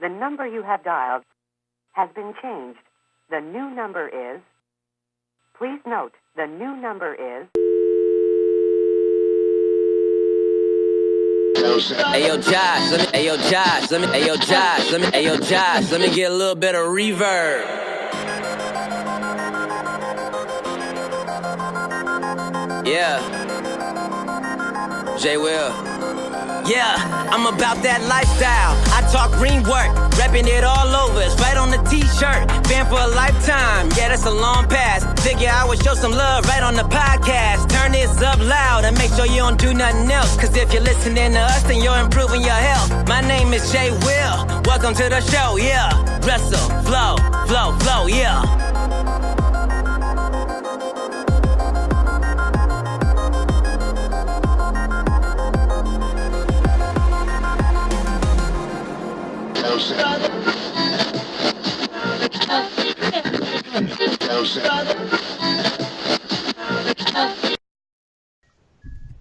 The number you have dialed has been changed. The new number is... Please note, the new number is... Ayo Josh, let me get a little bit of reverb. Yeah. J Will. Yeah, I'm about that lifestyle. I talk green work, repping it all over. It's right on the t-shirt. Fan for a lifetime. Yeah, that's a long pass. Figure I would show some love right on the podcast. Turn this up loud and make sure you don't do nothing else. Cause if you're listening to us, then you're improving your health. My name is J Will. Welcome to the show, yeah. Wrestle, flow, yeah.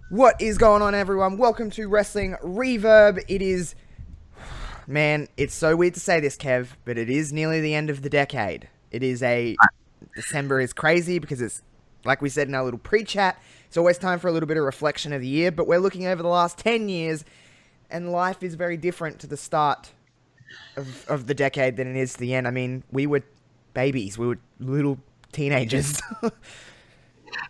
What is going on, everyone? Welcome to Wrestling Reverb. It is... Man, it's so weird to say this, Kev, but it is nearly the end of the decade. It is December is crazy because it's, like we said in our little pre-chat, it's always time for a little bit of reflection of the year, but we're looking over the last 10 years, and life is very different to the start of the decade than it is to the end. I mean, we were babies. We were little teenagers.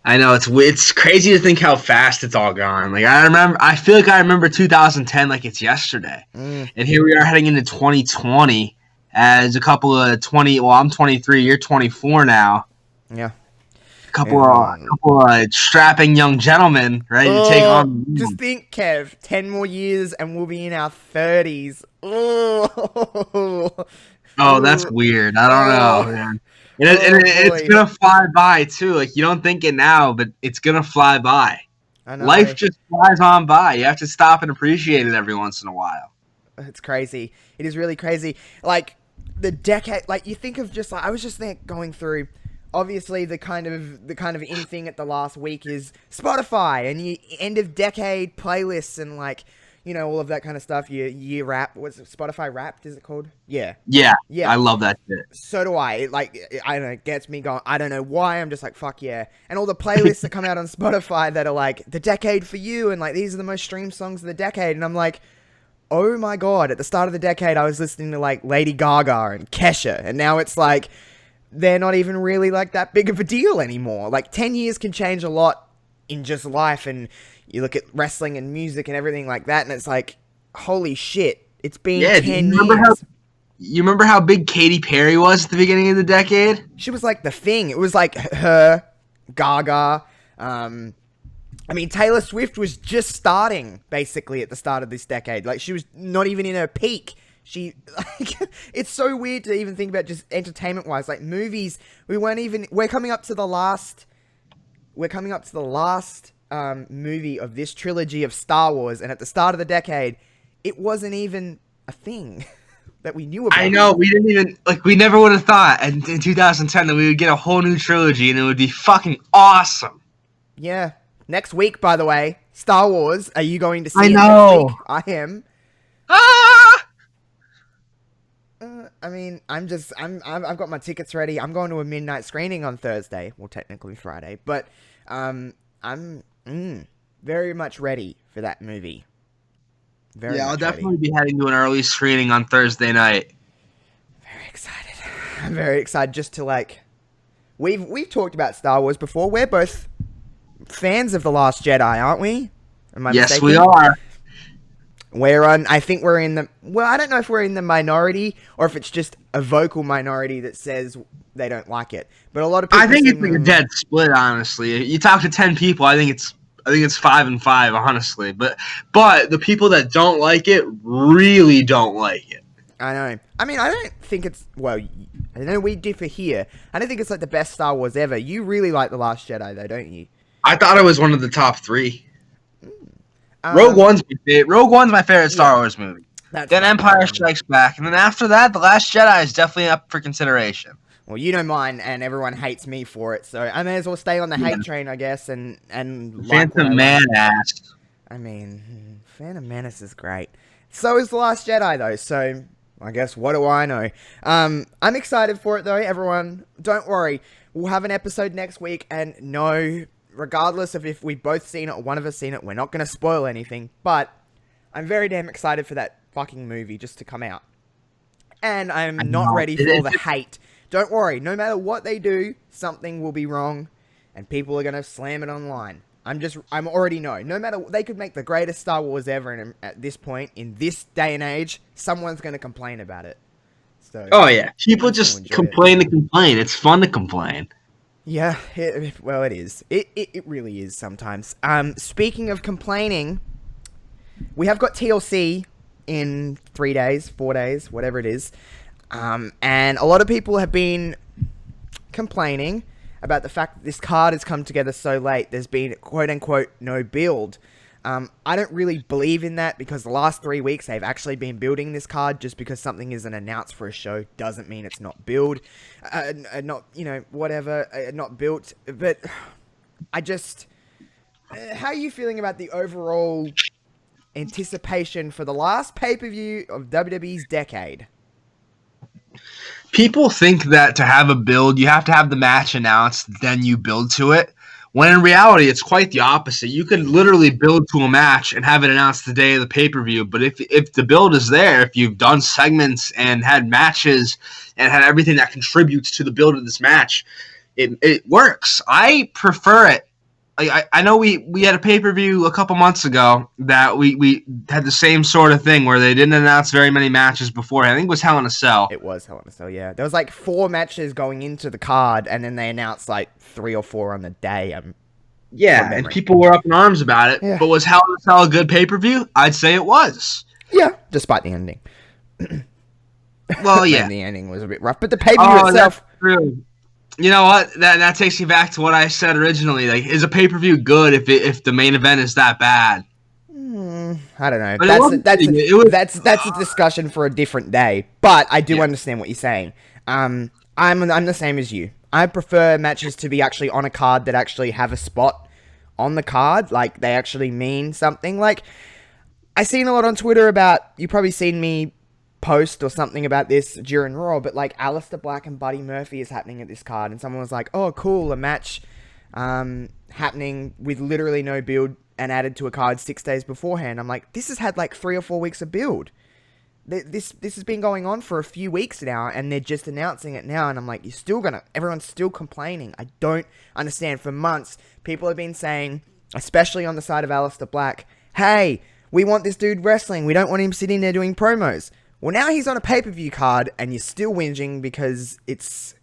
I know, it's crazy to think how fast it's all gone. Like, I feel like I remember 2010 like it's yesterday. And here we are heading into 2020 as a couple of I'm 23, you're 24 now. Yeah. A couple of strapping young gentlemen ready to take on. Just think, Kev, 10 more years and we'll be in our 30s. Oh, that's weird. I don't know, man. It's going to fly by, too. Like, you don't think it now, but it's going to fly by. I know. Life just flies on by. You have to stop and appreciate it every once in a while. It's crazy. It is really crazy. Like, the decade, like, you think of just, like, I was just going through, obviously, the kind of in thing at the last week is Spotify and your end of decade playlists and, like, you know, all of that kind of stuff. Your year wrap. What's it, Spotify Wrapped, is it called? Yeah. Yeah. I love that shit. So do I. I don't know, it gets me going. I don't know why. I'm just like, fuck yeah. And all the playlists that come out on Spotify that are like, the decade for you, and like, these are the most streamed songs of the decade. And I'm like, oh my god, at the start of the decade, I was listening to like Lady Gaga and Kesha. And now it's like, they're not even really like that big of a deal anymore. Like, 10 years can change a lot in just life, and you look at wrestling and music and everything like that, and it's like, holy shit, it's been 10 years. You remember how big Katy Perry was at the beginning of the decade? She was like the thing. It was like her, Gaga. I mean, Taylor Swift was just starting, basically, at the start of this decade. Like, she was not even in her peak. It's so weird to even think about just entertainment-wise. Like, movies, we're coming up to the last movie of this trilogy of Star Wars, and at the start of the decade, it wasn't even a thing that we knew about. I know, we never would have thought in 2010 that we would get a whole new trilogy, and it would be fucking awesome. Yeah. Next week, by the way, Star Wars. Are you going to see it next week? I am. I mean, I've got my tickets ready. I'm going to a midnight screening on Thursday. Well, technically Friday, but I'm very much ready for that movie. I'll definitely be heading to an early screening on Thursday night. Very excited. I'm very excited just to like... We've talked about Star Wars before. We're both fans of The Last Jedi, aren't we? Yes, mistaken? we are. I think we're in the... Well, I don't know if we're in the minority or if it's just a vocal minority that says they don't like it. But a lot of people... I think it's like a dead split, honestly. You talk to 10 people, I think it's 5 and 5, honestly. But the people that don't like it really don't like it. I know. I mean, I don't think it's... Well, I know we differ here. I don't think it's like the best Star Wars ever. You really like The Last Jedi, though, don't you? I thought it was one of the top 3. Rogue One's my favorite Star Wars movie. Then Empire Strikes Back. And then after that, The Last Jedi is definitely up for consideration. Well, you don't mind, and everyone hates me for it, so I may as well stay on the hate train, I guess, and Phantom Menace. I mean, Phantom Menace is great. So is The Last Jedi, though, so I guess, what do I know? I'm excited for it, though, everyone. Don't worry. We'll have an episode next week, and no, regardless of if we've both seen it or one of us seen it, we're not going to spoil anything, but I'm very damn excited for that fucking movie just to come out. And I'm not ready for all the hate. Don't worry. No matter what they do, something will be wrong, and people are going to slam it online. I'm already know. No matter, they could make the greatest Star Wars ever, and at this point, in this day and age, someone's going to complain about it. So, oh yeah, people just complain to complain. It's fun to complain. Yeah, well, it is. It really is sometimes. Speaking of complaining, we have got TLC in 3 days, 4 days, whatever it is. And a lot of people have been complaining about the fact that this card has come together so late. There's been, quote-unquote, no build. I don't really believe in that because the last 3 weeks they've actually been building this card. Just because something isn't announced for a show doesn't mean it's not built. Not built. But I just... how are you feeling about the overall anticipation for the last pay-per-view of WWE's decade? People think that to have a build, you have to have the match announced, then you build to it. When in reality, it's quite the opposite. You could literally build to a match and have it announced the day of the pay-per-view. But if the build is there, if you've done segments and had matches and had everything that contributes to the build of this match, it works. I prefer it. I know we had a pay-per-view a couple months ago that we had the same sort of thing where they didn't announce very many matches before. I think it was Hell in a Cell. It was Hell in a Cell, yeah. There was like 4 matches going into the card, and then they announced like 3 or 4 on the day. Yeah, and people were up in arms about it. Yeah. But was Hell in a Cell a good pay-per-view? I'd say it was. Yeah, despite the ending. Well, yeah. The ending was a bit rough, but the pay-per-view itself... That's true. You know what? That takes me back to what I said originally. Like, is a pay-per-view good if the main event is that bad? I don't know. That's a discussion for a different day. But I do understand what you're saying. I'm the same as you. I prefer matches to be actually on a card that actually have a spot on the card. Like, they actually mean something. Like, I seen a lot on Twitter about, you probably seen me post or something about this during Raw, but like Aleister Black and Buddy Murphy is happening at this card, and someone was like, oh cool, a match happening with literally no build and added to a card 6 days beforehand. I'm like, this has had like 3 or 4 weeks of build. This has been going on for a few weeks now, and they're just announcing it now, and I'm like, everyone's still complaining. I don't understand. For months, people have been saying, especially on the side of Aleister Black, hey, we want this dude wrestling, we don't want him sitting there doing promos. Well, now he's on a pay-per-view card, and you're still whinging because it's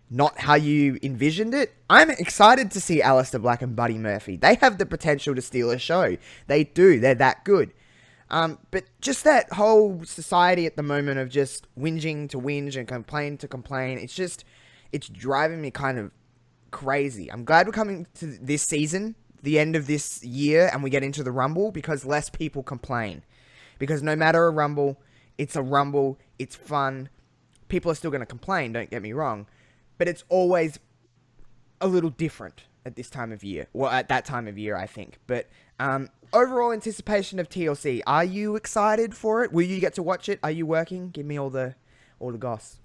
not how you envisioned it. I'm excited to see Aleister Black and Buddy Murphy. They have the potential to steal a show. They do. They're that good. But just that whole society at the moment of just whinging to whinge and complain to complain, it's driving me kind of crazy. I'm glad we're coming to this season, the end of this year, and we get into the Rumble, because less people complain. Because no matter a Rumble... it's a Rumble, it's fun. People are still going to complain, don't get me wrong. But it's always a little different at this time of year. Well, at that time of year, I think. But overall anticipation of TLC. Are you excited for it? Will you get to watch it? Are you working? Give me all the goss.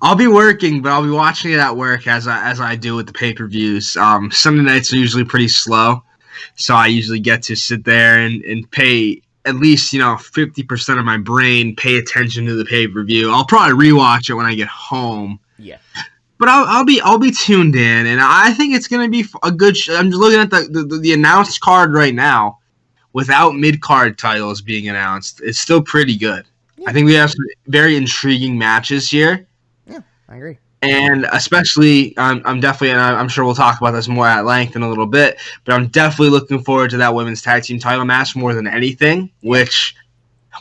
I'll be working, but I'll be watching it at work as I do with the pay-per-views. Sunday nights are usually pretty slow. So I usually get to sit there and pay... at least, 50% of my brain pay attention to the pay-per-view. I'll probably rewatch it when I get home. Yeah. But I'll be tuned in, and I think it's going to be a good I'm just looking at the announced card right now without mid-card titles being announced. It's still pretty good. Yeah. I think we have some very intriguing matches here. Yeah, I agree. And especially, I'm definitely, and I'm sure we'll talk about this more at length in a little bit, but I'm definitely looking forward to that women's tag team title match more than anything. Which,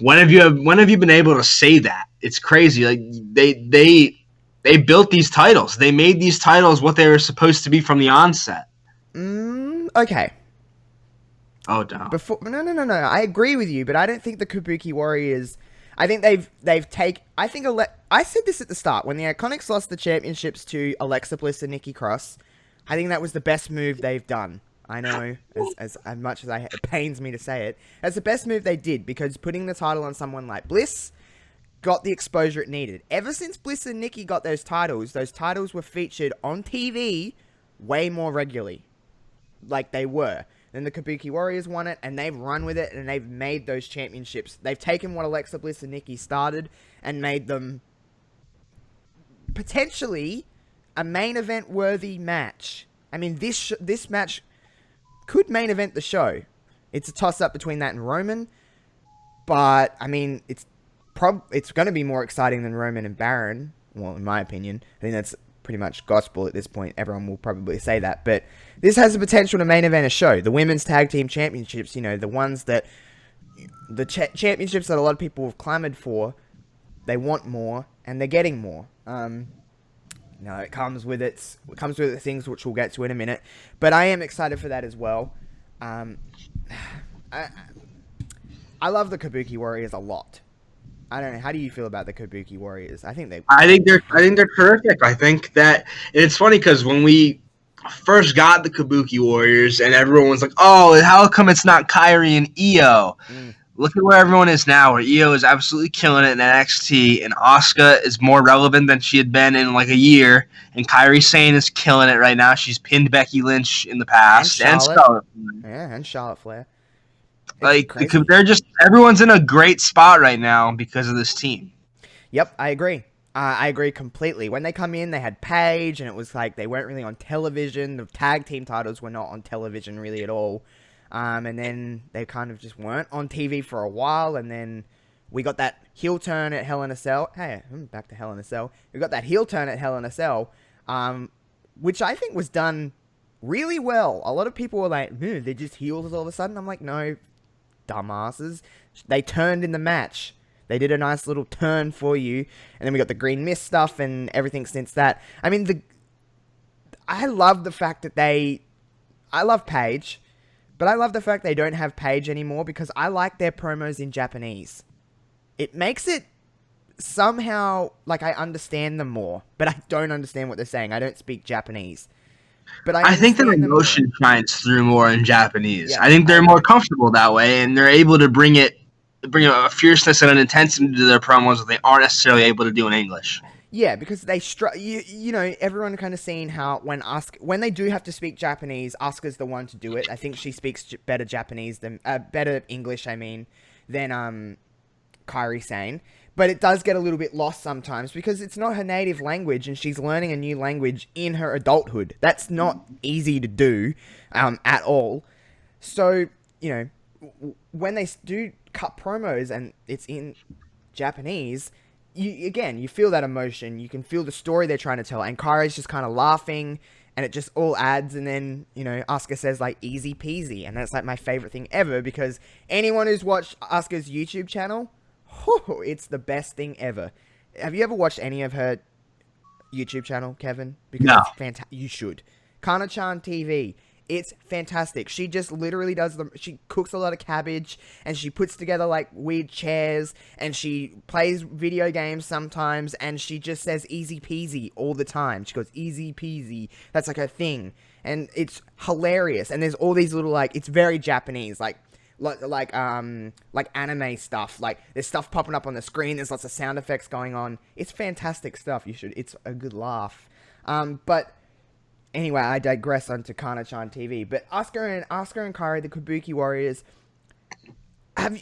when have you been able to say that? It's crazy. Like they built these titles. They made these titles what they were supposed to be from the onset. Okay. Oh no. No. I agree with you, but I don't think the Kabuki Warriors. I think they've taken... I said this at the start. When the Iconics lost the championships to Alexa Bliss and Nikki Cross, I think that was the best move they've done. I know, as much as it pains me to say it. That's the best move they did, because putting the title on someone like Bliss got the exposure it needed. Ever since Bliss and Nikki got those titles were featured on TV way more regularly. Like they were. Then the Kabuki Warriors won it, and they've run with it, and they've made those championships. They've taken what Alexa Bliss and Nikki started and made them potentially a main event worthy match. I mean, this match could main event the show. It's a toss-up between that and Roman, but I mean, it's going to be more exciting than Roman and Baron. Well, in my opinion, I think that's pretty much gospel at this point. Everyone will probably say that, but this has the potential to main event a show. The women's tag team championships, you know, the ones that the championships that a lot of people have clamored for. They want more, and they're getting more. It comes with its things which we'll get to in a minute, but I am excited for that as well. I love the Kabuki Warriors a lot. I don't know. How do you feel about the Kabuki Warriors? I think they're terrific. I think that it's funny because when we first got the Kabuki Warriors and everyone was like, "Oh, how come it's not Kairi and Io?" Look at where everyone is now, where Io is absolutely killing it in NXT, and Asuka is more relevant than she had been in like a year, and Kairi Sane is killing it right now. She's pinned Becky Lynch in the past, and Charlotte. Yeah, and Charlotte Flair. Like, they're just, everyone's in a great spot right now because of this team. Yep, I agree. I agree completely. When they come in, they had Paige, and it was like they weren't really on television. The tag team titles were not on television really at all. And then they kind of just weren't on TV for a while, and then we got that heel turn at Hell in a Cell. Hey, back to Hell in a Cell. We got that heel turn at Hell in a Cell, which I think was done really well. A lot of people were like, they're just heels all of a sudden. I'm like, no, dumbasses. They turned in the match. They did a nice little turn for you, and then we got the Green Mist stuff and everything since that. I mean, I love the fact that I love Paige, but I love the fact they don't have Paige anymore because I like their promos in Japanese. It makes it somehow like I understand them more, but I don't understand what they're saying. I don't speak Japanese. But I think the emotion shines through more in Japanese. Yeah, I think they're more comfortable that way, and they're able to bring a fierceness and an intensity to their promos that they aren't necessarily able to do in English. Yeah, because they you know, everyone kind of seen how when they do have to speak Japanese, Asuka's the one to do it. I think she speaks better Japanese than better English. I mean, than Kairi Sane. But it does get a little bit lost sometimes because it's not her native language, and she's learning a new language in her adulthood. That's not easy to do at all. So, you know, when they do cut promos and it's in Japanese, you feel that emotion. You can feel the story they're trying to tell. And Kairi's just kind of laughing, and it just all adds. And then, you know, Asuka says, like, easy peasy. And that's, like, my favorite thing ever because anyone who's watched Asuka's YouTube channel, it's the best thing ever. Have you ever watched any of her YouTube channel, Kevin? Because no. It's fantastic. You should. Kana-chan TV. It's fantastic. She just literally she cooks a lot of cabbage, and she puts together, like, weird chairs, and she plays video games sometimes, and she just says easy peasy all the time. She goes, easy peasy. That's, like, her thing. And it's hilarious. And there's all these little, like, it's very Japanese, like anime stuff. Like, there's stuff popping up on the screen. There's lots of sound effects going on. It's fantastic stuff. It's a good laugh. But anyway, I digress onto Kana-chan TV. But Asuka and Kairi, the Kabuki Warriors.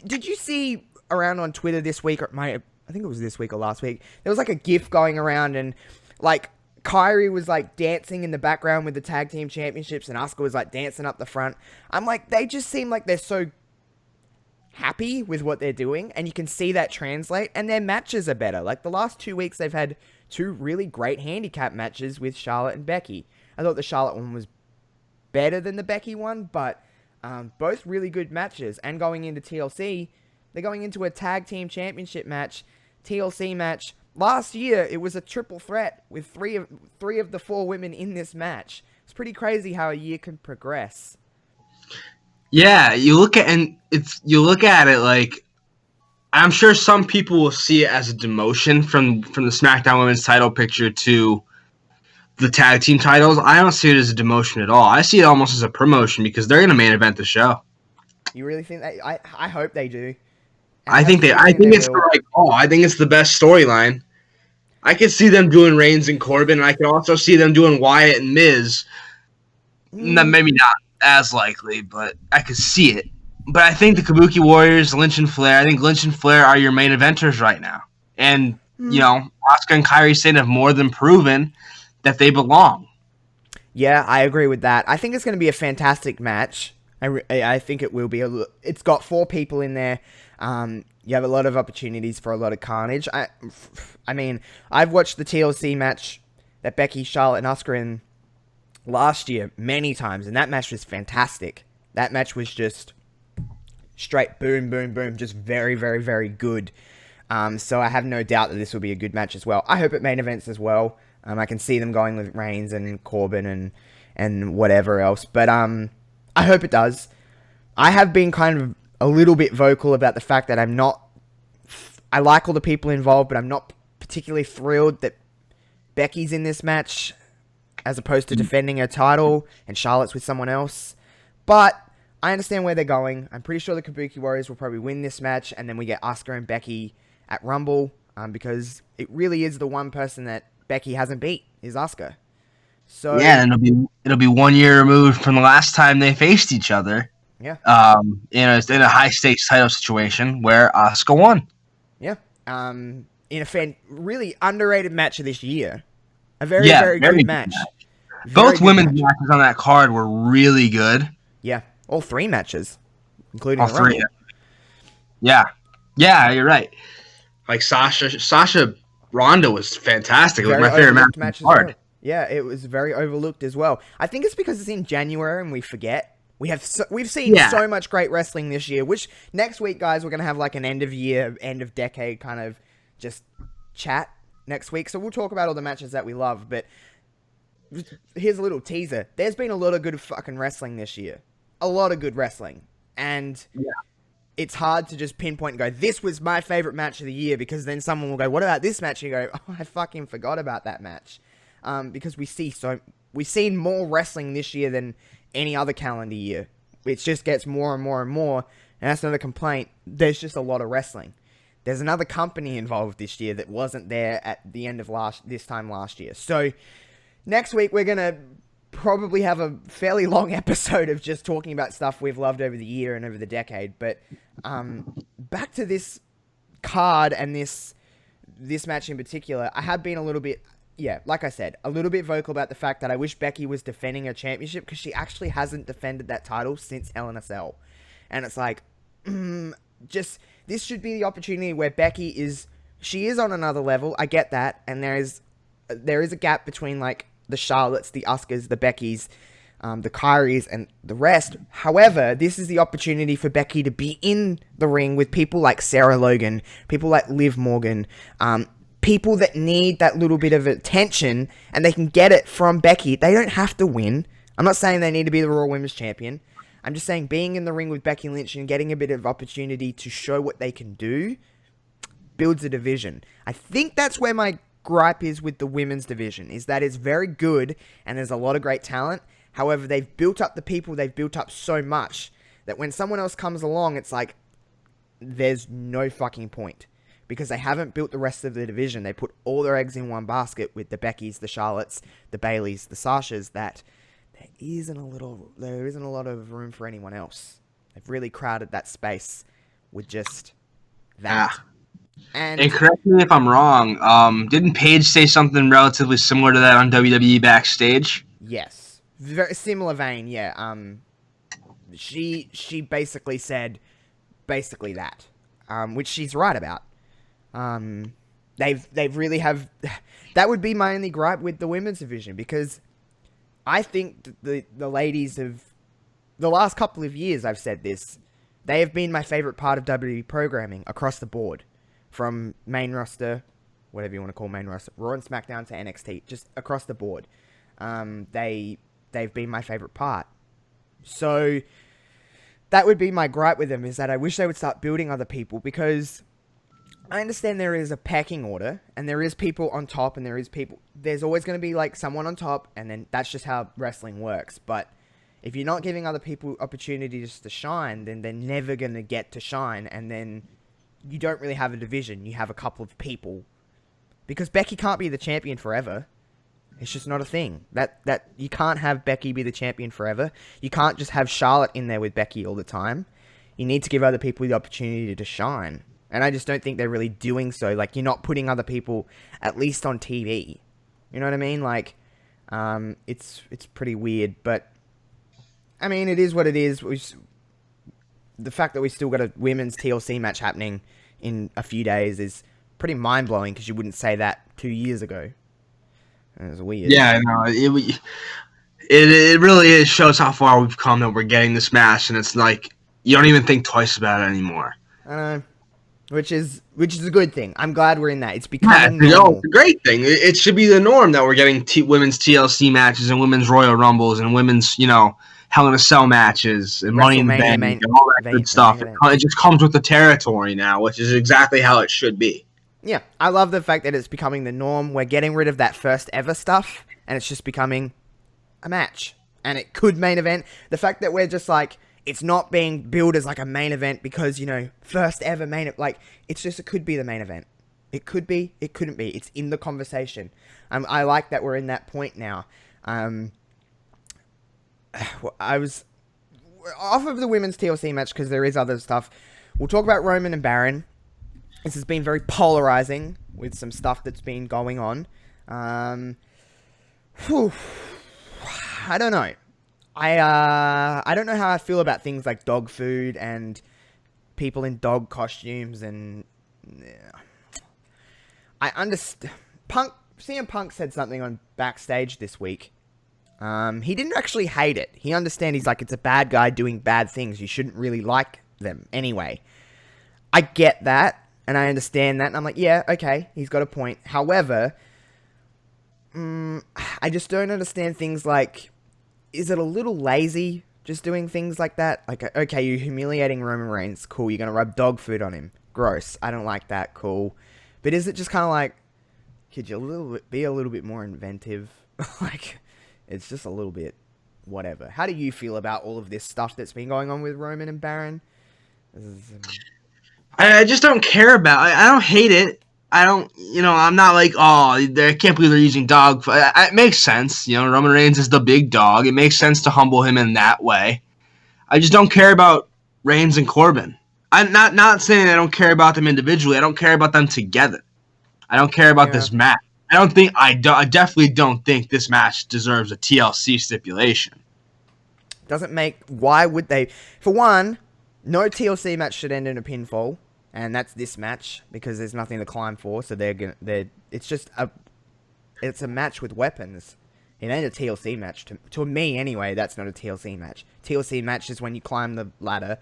Did you see around on Twitter this week? I think it was this week or last week. There was like a GIF going around, and like Kairi was like dancing in the background with the tag team championships, and Asuka was like dancing up the front. I'm like, they just seem like they're so happy with what they're doing, and you can see that translate, and their matches are better. Like, the last 2 weeks, they've had 2 really great handicap matches with Charlotte and Becky. I thought the Charlotte one was better than the Becky one, but both really good matches. And going into TLC, they're going into a tag team championship match, TLC match. Last year, it was a triple threat with three of the 4 women in this match. It's pretty crazy how a year can progress. Yeah, you look at it like, I'm sure some people will see it as a demotion from the SmackDown Women's title picture to the tag team titles, I don't see it as a demotion at all. I see it almost as a promotion because they're going to main event the show. You really think that? I hope they do. And I think it's will. the right call. I think it's the best storyline. I could see them doing Reigns and Corbin, and I could also see them doing Wyatt and Miz. Maybe not as likely, but I could see it. But I think the Kabuki Warriors, Lynch and Flair, I think Lynch and Flair are your main eventers right now. And, you know, Asuka and Kairi Sane have more than proven that they belong. Yeah, I agree with that. I think it's going to be a fantastic match. I think it will be. It's got 4 people in there. You have a lot of opportunities for a lot of carnage. I mean, I've watched the TLC match that Becky, Charlotte, and Asuka in last year many times, and that match was fantastic. That match was just straight boom, boom, boom, just very, very, very good. So I have no doubt that this will be a good match as well. I hope it main events as well. I can see them going with Reigns and Corbin and whatever else, but I hope it does. I have been kind of a little bit vocal about the fact that I like all the people involved, but I'm not particularly thrilled that Becky's in this match as opposed to defending her title and Charlotte's with someone else. But I understand where they're going. I'm pretty sure the Kabuki Warriors will probably win this match, and then we get Asuka and Becky at Rumble, because it really is the one person that Becky hasn't beat is Asuka. So yeah, and it'll be 1 year removed from the last time they faced each other. Yeah. In a high stakes title situation where Asuka won. Yeah. In a really underrated match of this year. A very good match. Both women's matches on that card were really good. Yeah. All 3 matches, including all the Rumble. 3. Yeah. Yeah, you're right. Like Sasha Ronda was fantastic. It was my favorite match on the card. Well. Yeah, it was very overlooked as well. I think it's because it's in January and we forget. We've seen so much great wrestling this year, which next week, guys, we're going to have like an end of year, end of decade kind of just chat next week. So we'll talk about all the matches that we love, but here's a little teaser. There's been a lot of good fucking wrestling this year. A lot of good wrestling. And it's hard to just pinpoint and go, this was my favorite match of the year, because then someone will go, what about this match? And you go, oh, I fucking forgot about that match. Because we've seen more wrestling this year than any other calendar year. It just gets more and more and more, and that's another complaint. There's just a lot of wrestling. There's another company involved this year that wasn't there at the end of this time last year. So next week we're gonna probably have a fairly long episode of just talking about stuff we've loved over the year and over the decade. But back to this card and this match in particular, I have been a little bit. Yeah, like I said, a little bit vocal about the fact that I wish Becky was defending her championship, because she actually hasn't defended that title since Hell in a Cell. And it's like, this should be the opportunity where Becky is on another level. I get that. And there is a gap between like the Charlottes, the Asukas, the Beckys, the Kairis, and the rest. However, this is the opportunity for Becky to be in the ring with people like Sarah Logan, people like Liv Morgan, people that need that little bit of attention, and they can get it from Becky. They don't have to win. I'm not saying they need to be the Raw Women's Champion. I'm just saying being in the ring with Becky Lynch and getting a bit of opportunity to show what they can do builds a division. I think that's where my gripe is with the women's division, is that it's very good and there's a lot of great talent. However, they've built up the people, they've built up so much that when someone else comes along, it's like, there's no fucking point. Because they haven't built the rest of the division. They put all their eggs in one basket with the Beckys, the Charlottes, the Baileys, the Sashas, that there isn't a lot of room for anyone else. They've really crowded that space with just that. And correct me if I'm wrong, didn't Paige say something relatively similar to that on WWE Backstage? Yes. Very similar vein, yeah. She basically said that, which she's right about. They've really have. That would be my only gripe with the women's division, because I think the ladies have, the last couple of years, I've said this, they have been my favorite part of WWE programming across the board, from main roster, whatever you want to call main roster, Raw and SmackDown to NXT, just across the board. They've been my favorite part. So that would be my gripe with them, is that I wish they would start building other people, because I understand there is a pecking order, and there is people on top, and there's always going to be, like, someone on top, and then that's just how wrestling works. But if you're not giving other people opportunities to shine, then they're never going to get to shine, and then you don't really have a division. You have a couple of people. Because Becky can't be the champion forever. It's just not a thing. That you can't have Becky be the champion forever. You can't just have Charlotte in there with Becky all the time. You need to give other people the opportunity to shine. And I just don't think they're really doing so. Like, you're not putting other people at least on TV. You know what I mean? Like, it's pretty weird. But, I mean, it is what it is. The fact that we still got a women's TLC match happening in a few days is pretty mind-blowing, because you wouldn't say that 2 years ago. It was weird. Yeah, no, it really is, shows how far we've come that we're getting this match, and it's like, you don't even think twice about it anymore. I know. Which is a good thing. I'm glad we're in that. It's becoming normal. It's a great thing. It should be the norm that we're getting women's TLC matches and women's Royal Rumbles and women's, Hell in a Cell matches and Money in the Bank and all that good stuff. It just comes with the territory now, which is exactly how it should be. Yeah, I love the fact that it's becoming the norm. We're getting rid of that first ever stuff, and it's just becoming a match. And it could main event. The fact that we're just like, it's not being billed as like a main event because, first ever main event. Like, it's just, it could be the main event. It could be, it couldn't be. It's in the conversation. I like that we're in that point now. I was off of the women's TLC match because there is other stuff. We'll talk about Roman and Baron. This has been very polarizing with some stuff that's been going on. I don't know. I don't know how I feel about things like dog food and people in dog costumes, and I understand. CM Punk said something on backstage this week. He didn't actually hate it. He understands. He's like, it's a bad guy doing bad things. You shouldn't really like them anyway. I get that, and I understand that, and I'm like, yeah, okay, he's got a point. However, I just don't understand things like, is it a little lazy just doing things like that? Like, okay, you're humiliating Roman Reigns. Cool. You're going to rub dog food on him. Gross. I don't like that. Cool. But is it just kind of like, could you be a little bit more inventive? Like, it's just a little bit whatever. How do you feel about all of this stuff that's been going on with Roman and Baron? I just don't care about it. I don't hate it. I don't, I'm not like, oh, I can't believe they're using dog. It makes sense. Roman Reigns is the big dog. It makes sense to humble him in that way. I just don't care about Reigns and Corbin. I'm not saying I don't care about them individually. I don't care about them together. I don't care about this match. I definitely don't think this match deserves a TLC stipulation. Why would they? For one, no TLC match should end in a pinfall. And that's this match, because there's nothing to climb for, so it's a match with weapons. It ain't a TLC match. To me, anyway, that's not a TLC match. TLC match is when you climb the ladder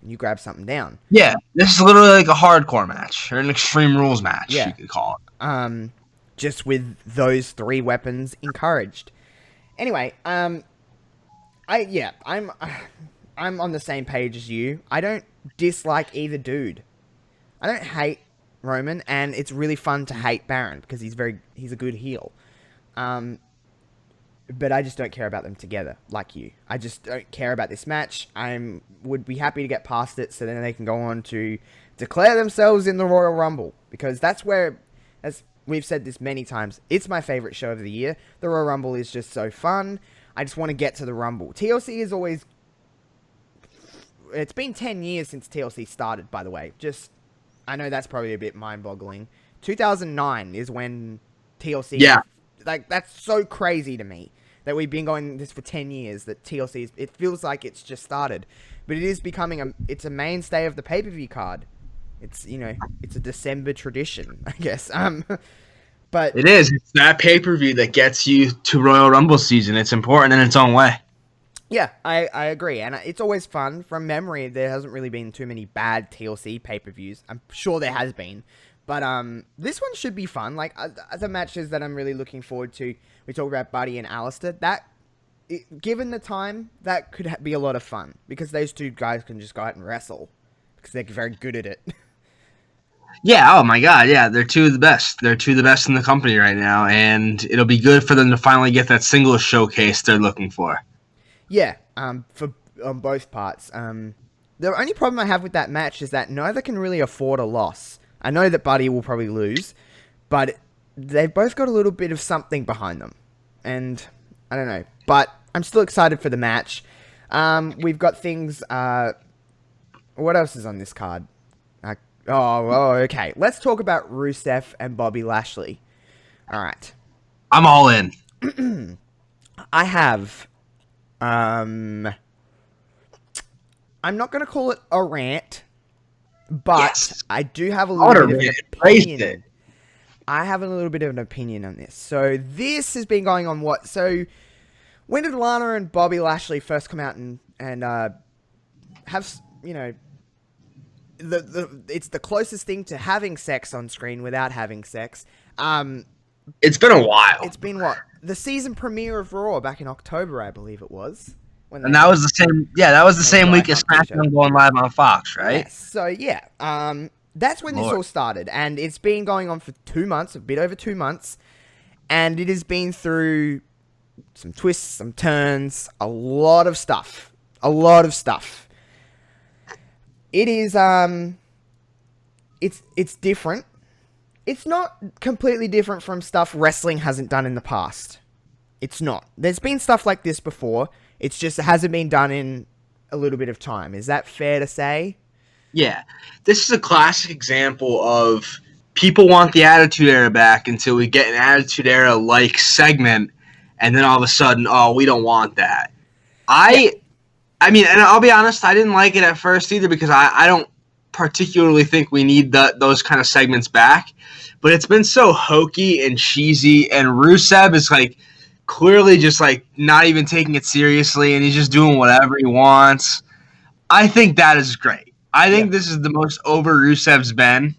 and you grab something down. Yeah, this is literally like a hardcore match, or an Extreme Rules match, you could call it. Just with those three weapons encouraged. Anyway, I'm on the same page as you. I don't dislike either dude. I don't hate Roman, and it's really fun to hate Baron because he's a good heel. But I just don't care about them together, like you. I just don't care about this match. Would be happy to get past it so then they can go on to declare themselves in the Royal Rumble, because that's where, as we've said this many times, it's my favorite show of the year. The Royal Rumble is just so fun. I just want to get to the Rumble. TLC is always... It's been 10 years since TLC started, by the way. I know that's probably a bit mind-boggling. 2009 is when TLC... Yeah. Like, that's so crazy to me that we've been going this for 10 years, that TLC it feels like it's just started. But it is becoming it's a mainstay of the pay-per-view card. It's, it's a December tradition, I guess. But it is. It's that pay-per-view that gets you to Royal Rumble season. It's important in its own way. Yeah, I agree, and it's always fun. From memory, there hasn't really been too many bad TLC pay-per-views. I'm sure there has been, but this one should be fun. Like, the matches that I'm really looking forward to, we talk about Buddy and Alistair. Given the time, that could be a lot of fun, because those two guys can just go out and wrestle, because they're very good at it. Yeah, oh my god, yeah, they're two of the best. They're two of the best in the company right now, and it'll be good for them to finally get that singles showcase they're looking for. Yeah, for on both parts. The only problem I have with that match is that neither can really afford a loss. I know that Buddy will probably lose, but they've both got a little bit of something behind them. And I don't know, but I'm still excited for the match. We've got things, what else is on this card? Okay. Let's talk about Rusev and Bobby Lashley. All right. I'm all in. I have, I'm not going to call it a rant, but Yes. I do have a little bit of an Praise opinion. it. I have a little bit of an opinion on this. So this has been going on So when did Lana and Bobby Lashley first come out and have, you know, it's the closest thing to having sex on screen without having sex. It's been a while. It's been what? The season premiere of Raw back in October, I believe it was. And that was the same. Yeah, that was the same week as SmackDown going live on Fox, right? Yes. So yeah, that's when this all started, and it's been going on for 2 months, a bit over 2 months, and it has been through some twists, some turns, a lot of stuff. It is it's different. It's not completely different from stuff wrestling hasn't done in the past. It's not. There's been stuff like this before. It's just it hasn't been done in a little bit of time. Is that fair to say? Yeah. This is a classic example of people want the Attitude Era back until we get an Attitude Era-like segment, and then all of a sudden, oh, we don't want that. I mean, and I'll be honest, I didn't like it at first either because I don't particularly think we need those kind of segments back. But it's been so hokey and cheesy, and Rusev is like clearly just like not even taking it seriously, and he's just doing whatever he wants. I think that is great. I think this is the most over Rusev's been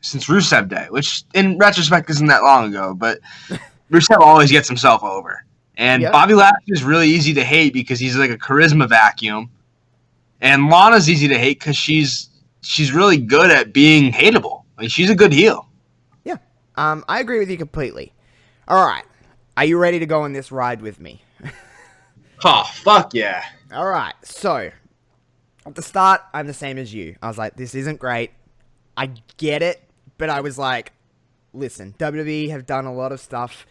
since Rusev Day, which in retrospect isn't that long ago, but Rusev always gets himself over. And Bobby Lashley is really easy to hate because he's like a charisma vacuum. And Lana's easy to hate because she's really good at being hateable. Like, she's a good heel. Yeah. I agree with you completely. All right. Are you ready to go on this ride with me? Oh, fuck yeah. All right. So, at the start, I'm the same as you. I was like, this isn't great. I get it. But I was like, listen, WWE have done a lot of stuff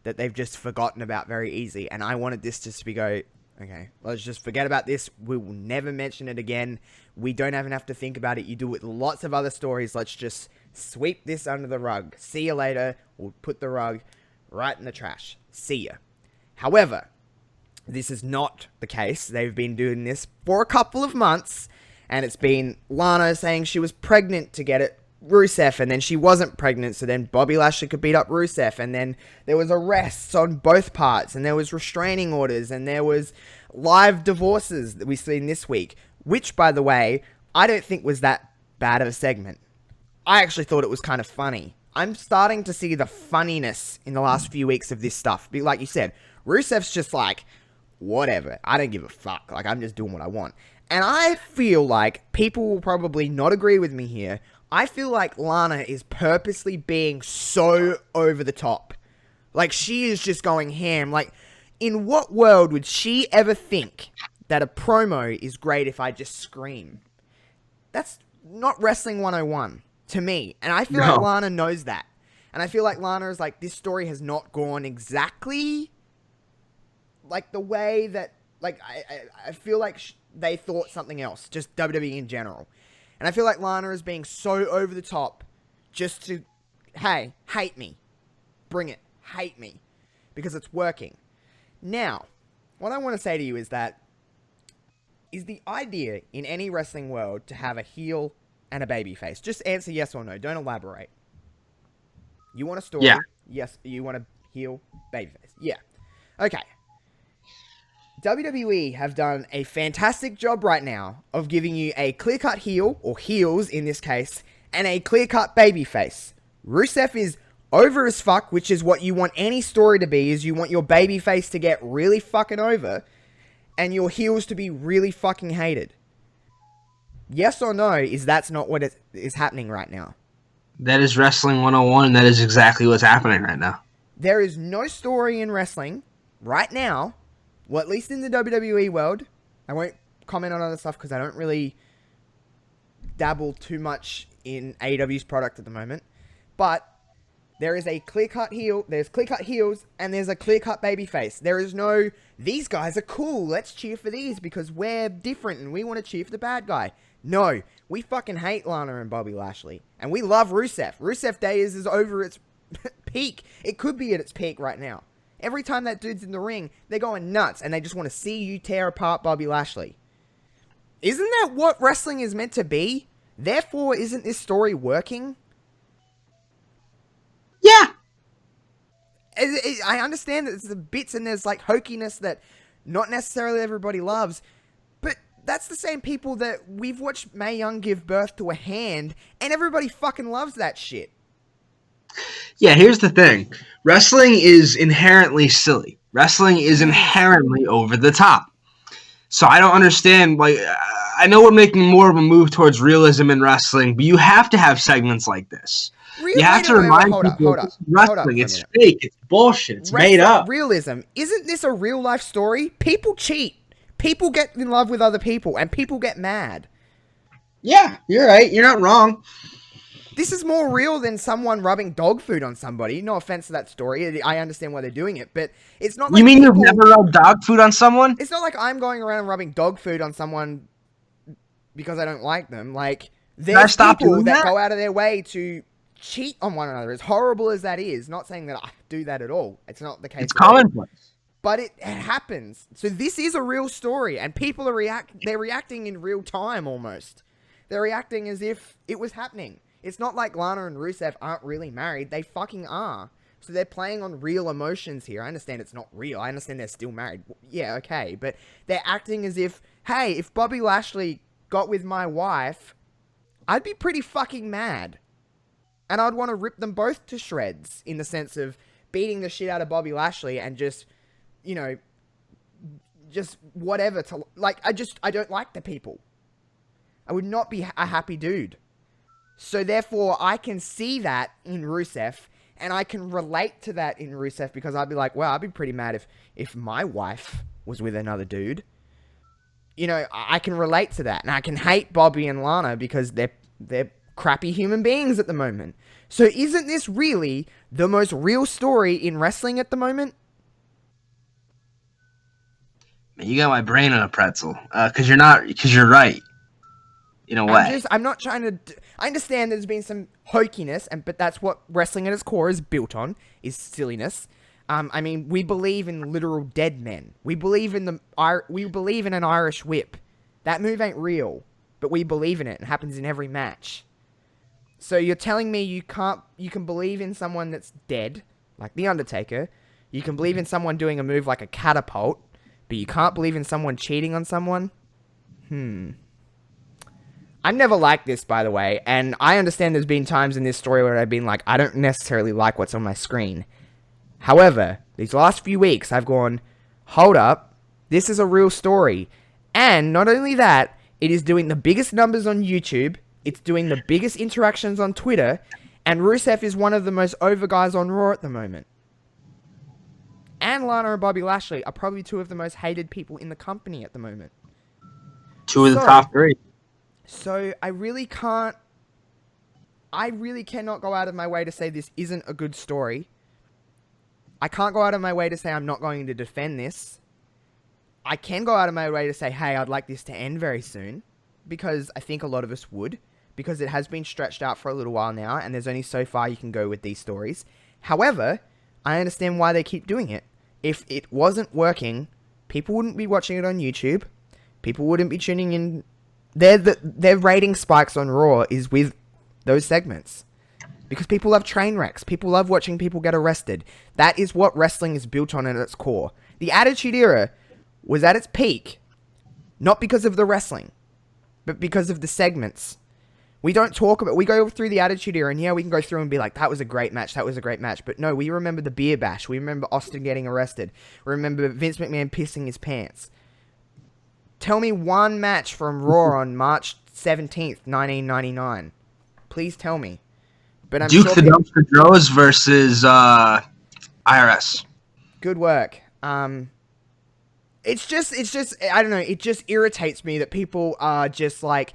that they've just forgotten about very easy. And I wanted this just to go, okay, let's just forget about this. We will never mention it again. We don't even have to think about it. You do it with lots of other stories. Let's just sweep this under the rug. See you later. We'll put the rug right in the trash. See ya. However, this is not the case. They've been doing this for a couple of months. And it's been Lana saying she was pregnant to get it Rusev, and then she wasn't pregnant, so then Bobby Lashley could beat up Rusev, and then there was arrests on both parts, and there was restraining orders, and there was live divorces that we've seen this week, which, by the way, I don't think was that bad of a segment. I actually thought it was kind of funny. I'm starting to see the funniness in the last few weeks of this stuff. Like you said, Rusev's just like, whatever, I don't give a fuck, like, I'm just doing what I want. And I feel like people will probably not agree with me here. I feel like Lana is purposely being so over the top. Like, she is just going ham. Like, in what world would she ever think that a promo is great if I just scream? That's not Wrestling 101 to me. And I feel like Lana knows that. And I feel like Lana is like, this story has not gone exactly like the way that, like, I feel like they thought something else. Just WWE in general. And I feel like Lana is being so over the top just to, hey, hate me. Bring it. Hate me. Because it's working. Now, what I want to say to you is that, is the idea in any wrestling world to have a heel and a babyface? Just answer yes or no. Don't elaborate. You want a story? Yeah. Yes. You want a heel, babyface? Yeah. Okay. WWE have done a fantastic job right now of giving you a clear-cut heel, or heels in this case, and a clear-cut babyface. Rusev is over as fuck, which is what you want any story to be, is you want your babyface to get really fucking over, and your heels to be really fucking hated. Yes or no, is that's not what is happening right now? That is Wrestling 101, and that is exactly what's happening right now. There is no story in wrestling right now, well, at least in the WWE world. I won't comment on other stuff because I don't really dabble too much in AEW's product at the moment. But there is a clear-cut heel, there's clear-cut heels, and there's a clear-cut babyface. There is no, these guys are cool, let's cheer for these because we're different and we want to cheer for the bad guy. No, we fucking hate Lana and Bobby Lashley. And we love Rusev. Rusev Days is over its peak. It could be at its peak right now. Every time that dude's in the ring, they're going nuts and they just want to see you tear apart Bobby Lashley. Isn't that what wrestling is meant to be? Therefore, isn't this story working? Yeah. I understand that there's the bits and there's like hokiness that not necessarily everybody loves, but that's the same people that we've watched Mae Young give birth to a hand and everybody fucking loves that shit. Yeah, here's the thing. Wrestling is inherently silly. Wrestling is inherently over the top. So I don't understand, like, I know we're making more of a move towards realism in wrestling, but you have to have segments like this. You have to remind people it's wrestling. It's fake. It's bullshit. It's made up. Realism. Isn't this a real life story? People cheat. People get in love with other people, and people get mad. Yeah, you're right. You're not wrong. This is more real than someone rubbing dog food on somebody. No offense to that story. I understand why they're doing it, but it's not like you mean you've never rubbed dog food on someone? It's not like I'm going around and rubbing dog food on someone because I don't like them. Like, there's people that go out of their way to cheat on one another. As horrible as that is, not saying that I do that at all. It's not the case. It's commonplace. But it happens. So this is a real story, and people are they're reacting in real time almost. They're reacting as if it was happening. It's not like Lana and Rusev aren't really married. They fucking are. So they're playing on real emotions here. I understand it's not real. I understand they're still married. Yeah, okay. But they're acting as if, hey, if Bobby Lashley got with my wife, I'd be pretty fucking mad. And I'd want to rip them both to shreds in the sense of beating the shit out of Bobby Lashley and just, you know, just whatever to, like, I don't like the people. I would not be a happy dude. So therefore, I can see that in Rusev, and I can relate to that in Rusev because I'd be like, well, I'd be pretty mad if my wife was with another dude. You know, I can relate to that, and I can hate Bobby and Lana because they're crappy human beings at the moment. So isn't this really the most real story in wrestling at the moment? Man, you got my brain on a pretzel. Because you're right. In a way. I'm not trying to... I understand there's been some hokiness, but that's what wrestling at its core is built on, is silliness. I mean, we believe in literal dead men. We believe in an Irish whip. That move ain't real, but we believe in it. It happens in every match. So you're telling me you can believe in someone that's dead, like The Undertaker. You can believe in someone doing a move like a catapult, but you can't believe in someone cheating on someone? I'm never like this, by the way, and I understand there's been times in this story where I've been like, I don't necessarily like what's on my screen. However, these last few weeks, I've gone, hold up, this is a real story. And not only that, it is doing the biggest numbers on YouTube, it's doing the biggest interactions on Twitter, and Rusev is one of the most over guys on Raw at the moment. And Lana and Bobby Lashley are probably two of the most hated people in the company at the moment. Two of the top three. So I really cannot go out of my way to say this isn't a good story. I can't go out of my way to say I'm not going to defend this. I can go out of my way to say, hey, I'd like this to end very soon. Because I think a lot of us would. Because it has been stretched out for a little while now, and there's only so far you can go with these stories. However, I understand why they keep doing it. If it wasn't working, people wouldn't be watching it on YouTube. People wouldn't be tuning in. Their rating spikes on Raw is with those segments. Because people love train wrecks. People love watching people get arrested. That is what wrestling is built on at its core. The Attitude Era was at its peak, not because of the wrestling, but because of the segments. We don't talk about... We go through the Attitude Era, and yeah, we can go through and be like, that was a great match, that was a great match. But no, we remember the beer bash. We remember Austin getting arrested. We remember Vince McMahon pissing his pants. Tell me one match from Raw on March 17th, 1999. Please tell me. But I'm Duke sure the Dumpster Droz versus IRS. good work. It's just, I don't know, it just irritates me that people are just like,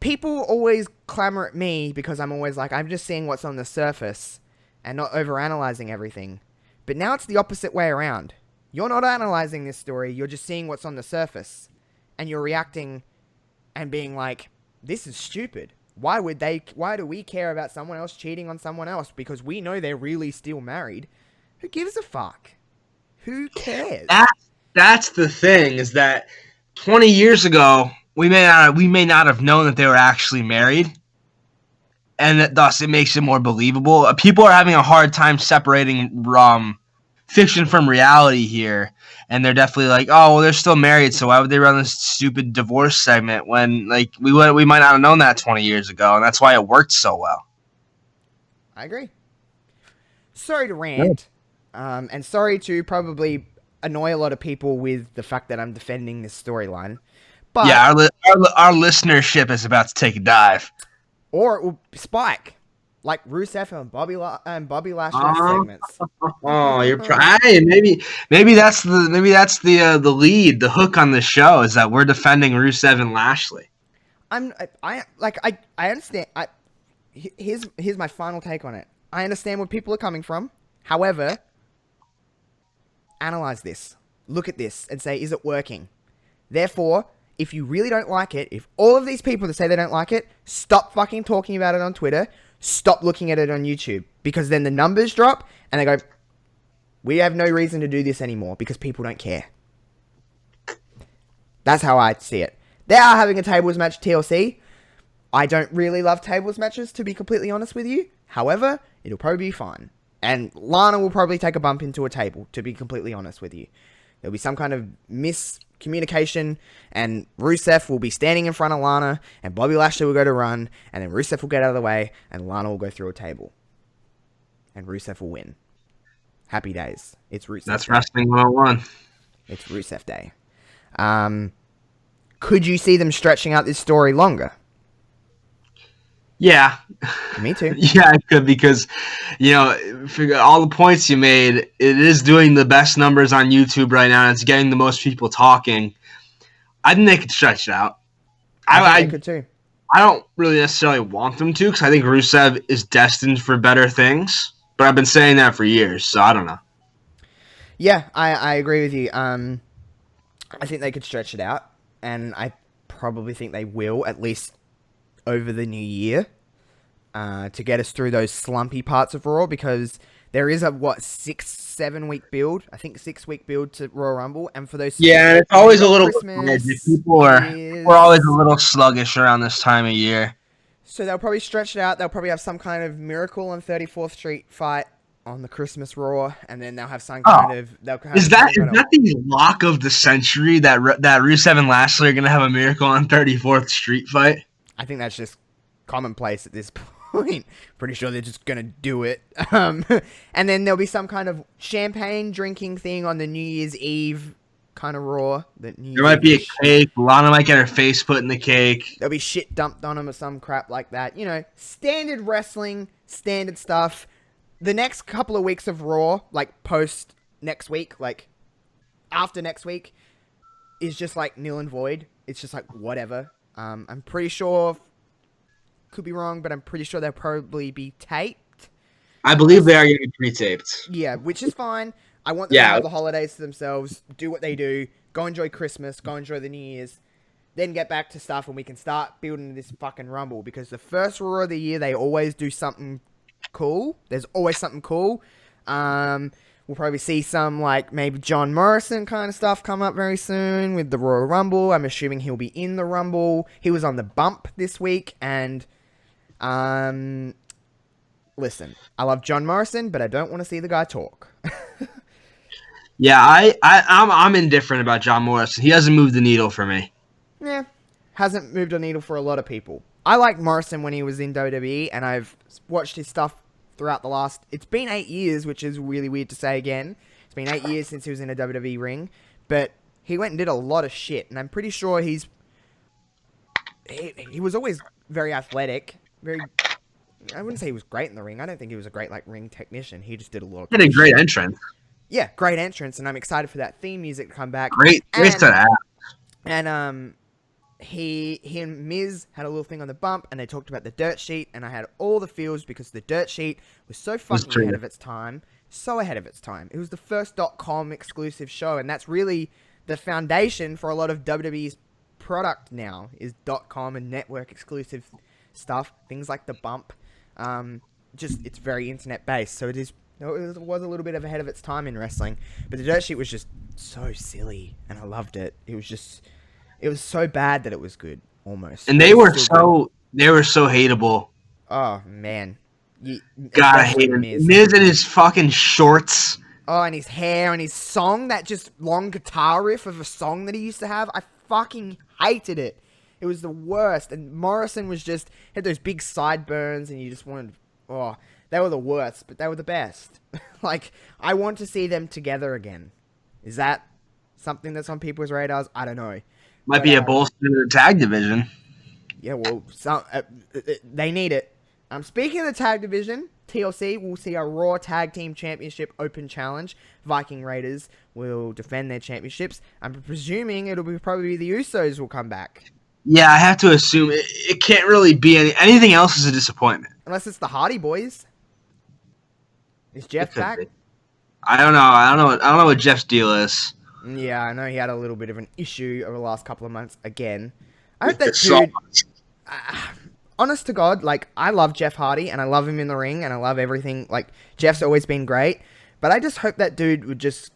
people always clamor at me because I'm always like, I'm just seeing what's on the surface and not overanalyzing everything. But now it's the opposite way around. You're not analyzing this story, you're just seeing what's on the surface. And you're reacting and being like, this is stupid. Why do we care about someone else cheating on someone else? Because we know they're really still married. Who gives a fuck? Who cares? That's the thing, is that 20 years ago, we may not have known that they were actually married, and that thus it makes it more believable. People are having a hard time separating fiction from reality here, and they're definitely like, oh, well, they're still married, so why would they run this stupid divorce segment when like we might not have known that 20 years ago, and that's why it worked so well. I agree. Sorry to rant, and sorry to probably annoy a lot of people with the fact that I'm defending this storyline. But Yeah, our listenership is about to take a dive. Or it will spike, like Rusev and Bobby Lashley segments. Oh, you're hey, maybe that's the lead, the hook on the show is that we're defending Rusev and Lashley. I understand. Here's my final take on it. I understand where people are coming from. However, analyze this, look at this, and say, is it working? Therefore, if you really don't like it, if all of these people that say they don't like it, stop fucking talking about it on Twitter, stop looking at it on YouTube, because then the numbers drop, and they go, we have no reason to do this anymore, because people don't care. That's how I see it. They are having a tables match TLC. I don't really love tables matches, to be completely honest with you. However, it'll probably be fun. And Lana will probably take a bump into a table, to be completely honest with you. There'll be some kind of miscommunication, and Rusev will be standing in front of Lana, and Bobby Lashley will go to run, and then Rusev will get out of the way, and Lana will go through a table. And Rusev will win. Happy days. It's Rusev That's Day. Wrestling 101. It's Rusev Day. Could you see them stretching out this story longer? Yeah. Me too. Yeah, I could, because, figure all the points you made, it is doing the best numbers on YouTube right now, and it's getting the most people talking. I think they could stretch it out. I could too. I don't really necessarily want them to, because I think Rusev is destined for better things, but I've been saying that for years, so I don't know. Yeah, I agree with you. I think they could stretch it out, and I probably think they will, at least over the new year, to get us through those slumpy parts of Raw, because there is a 6-7 week build. I think 6 week build to Royal Rumble, and for those it's always a little Christmas, we're always a little sluggish around this time of year. So they'll probably stretch it out. They'll probably have some kind of Miracle on 34th Street fight on the Christmas Raw, and then they'll have some kind of. Is that the lock of the century that Rusev and Lashley are gonna have a Miracle on 34th Street fight? I think that's just commonplace at this point. Pretty sure they're just gonna do it. And then there'll be some kind of champagne drinking thing on the New Year's Eve kind of Raw. There might be a cake. Lana might get her face put in the cake. There'll be shit dumped on him or some crap like that. Standard wrestling, standard stuff. The next couple of weeks of Raw, like post next week, like after next week, is just like nil and void. It's just like whatever. I'm pretty sure, could be wrong, but I'm pretty sure they'll probably be taped. I believe they are going to be pre-taped. Yeah, which is fine. I want them to have the holidays to themselves, do what they do, go enjoy Christmas, go enjoy the New Year's, then get back to stuff, and we can start building this fucking Rumble, because the first Raw of the year, they always do something cool. There's always something cool. We'll probably see some, like, maybe John Morrison kind of stuff come up very soon with the Royal Rumble. I'm assuming he'll be in the Rumble. He was on the bump this week, and, listen, I love John Morrison, but I don't want to see the guy talk. Yeah, I'm indifferent about John Morrison. He hasn't moved the needle for me. Yeah, hasn't moved a needle for a lot of people. I liked Morrison when he was in WWE, and I've watched his stuff throughout the last... It's been 8 years, which is really weird to say again. It's been 8 years since he was in a WWE ring, but he went and did a lot of shit, and I'm pretty sure he was always very athletic, very I wouldn't say he was great in the ring. I don't think he was a great like ring technician. He just did a lot of He had a cool great shit. entrance. Yeah, great entrance, and I'm excited for that theme music to come back. Great set of acts. And he and Miz had a little thing on the bump, and they talked about the dirt sheet, and I had all the feels because the dirt sheet was so fucking ahead of its time. So ahead of its time. It was the first .com exclusive show, and that's really the foundation for a lot of WWE's product now, is .com and network exclusive stuff, things like the bump. It's very internet based, so it was a little bit ahead of its time in wrestling. But the dirt sheet was just so silly, and I loved it. It was so bad that it was good, almost. And they were so hateable. Oh man, Gotta hate him. Miz and his fucking shorts. Oh, and his hair and his song, that just long guitar riff of a song that he used to have. I fucking hated it. It was the worst. And Morrison had those big sideburns, and you just wanted, they were the worst, but they were the best. Like, I want to see them together again. Is that something that's on people's radars? I don't know. Might be a bolster to the tag division. Yeah, well, they need it. Speaking of the tag division, TLC will see a Raw Tag Team Championship Open Challenge. Viking Raiders will defend their championships. I'm presuming it'll be probably the Usos will come back. Yeah, I have to assume it can't really be anything else is a disappointment. Unless it's the Hardy Boys. Is Jeff back? I don't know. I don't know what Jeff's deal is. Yeah, I know he had a little bit of an issue over the last couple of months again. I hope that dude... honest to God, like, I love Jeff Hardy, and I love him in the ring, and I love everything. Like, Jeff's always been great, but I just hope that dude would just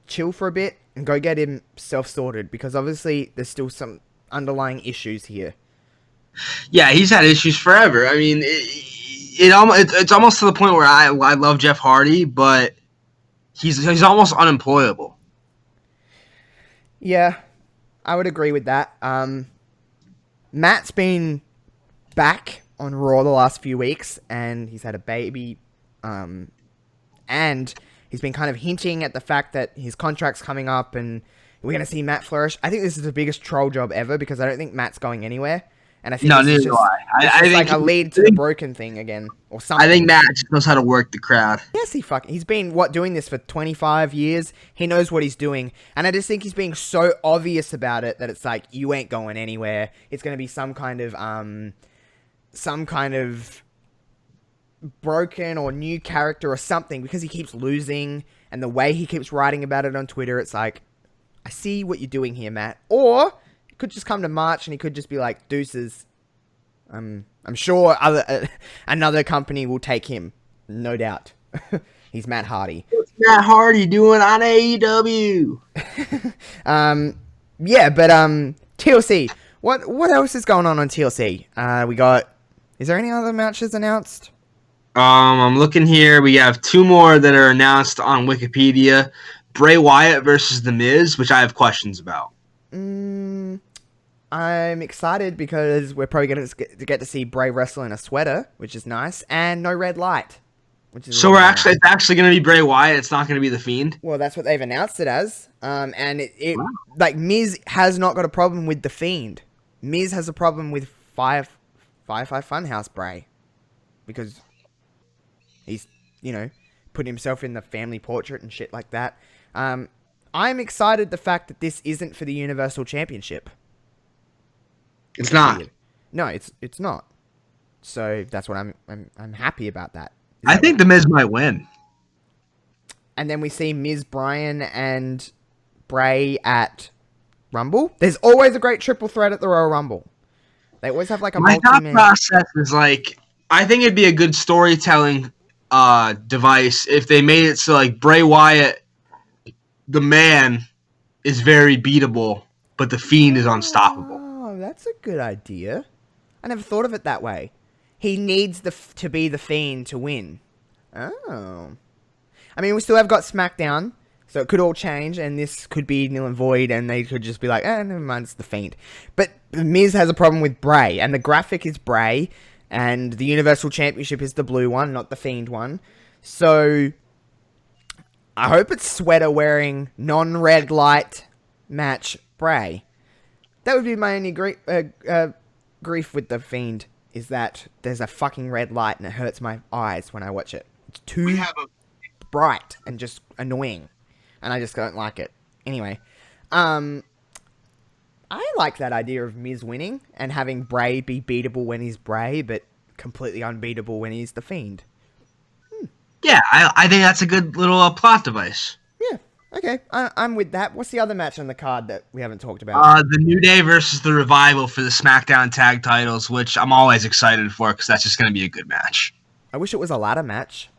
chill for a bit and go get himself sorted, because obviously there's still some underlying issues here. Yeah, he's had issues forever. I mean, it's almost to the point where I love Jeff Hardy, but he's almost unemployable. Yeah, I would agree with that. Matt's been back on Raw the last few weeks, and he's had a baby, and he's been kind of hinting at the fact that his contract's coming up, and we're going to see Matt flourish. I think this is the biggest troll job ever, because I don't think Matt's going anywhere, and I think this is just, I think like a lead to the broken thing again, or something. I think Matt just knows how to work the crowd. Yes, he's been, doing this for 25 years? He knows what he's doing, and I just think he's being so obvious about it that it's like, you ain't going anywhere. It's going to be some kind of broken or new character or something, because he keeps losing, and the way he keeps writing about it on Twitter, it's like, I see what you're doing here, Matt. Or it could just come to March and he could just be like, deuces. I'm sure another company will take him, no doubt. He's Matt Hardy. What's Matt Hardy doing on AEW? Yeah, but TLC. What else is going on TLC? We got. Is there any other matches announced? I'm looking here. We have 2 more that are announced on Wikipedia. Bray Wyatt versus The Miz, which I have questions about. I'm excited because we're probably going to get to see Bray wrestle in a sweater, which is nice, and no red light, which is so it's actually going to be Bray Wyatt. It's not going to be The Fiend. Well, that's what they've announced it as. And Wow. like Miz has not got a problem with The Fiend. Miz has a problem with Firefly Funhouse Bray, because he's put himself in the family portrait and shit like that. I'm excited the fact that this isn't for the Universal Championship. It's not. No, it's not. So that's what I'm happy about that. I think The Miz might win. And then we see Miz, Bryan, and Bray at Rumble. There's always a great triple threat at the Royal Rumble. They always have like a My thought multi-man. process is like, I think it'd be a good storytelling device if they made it so like Bray Wyatt, the man, is very beatable, but the Fiend is unstoppable. Oh, that's a good idea. I never thought of it that way. He needs to be the Fiend to win. Oh. I mean, we still have got SmackDown, so it could all change, and this could be nil and void, and they could just be like, never mind, it's the Fiend. But Miz has a problem with Bray, and the graphic is Bray, and the Universal Championship is the blue one, not the Fiend one. So I hope it's sweater-wearing, non-red light match Bray. That would be my only grief with the Fiend. is that there's a fucking red light and it hurts my eyes when I watch it. It's too bright and just annoying, and I just don't like it. Anyway, I like that idea of Miz winning and having Bray be beatable when he's Bray, but completely unbeatable when he's the Fiend. Yeah, I think that's a good little plot device. Yeah, okay, I'm with that. What's the other match on the card that we haven't talked about? The New Day versus the Revival for the SmackDown Tag Titles, which I'm always excited for because that's just going to be a good match. I wish it was a ladder match.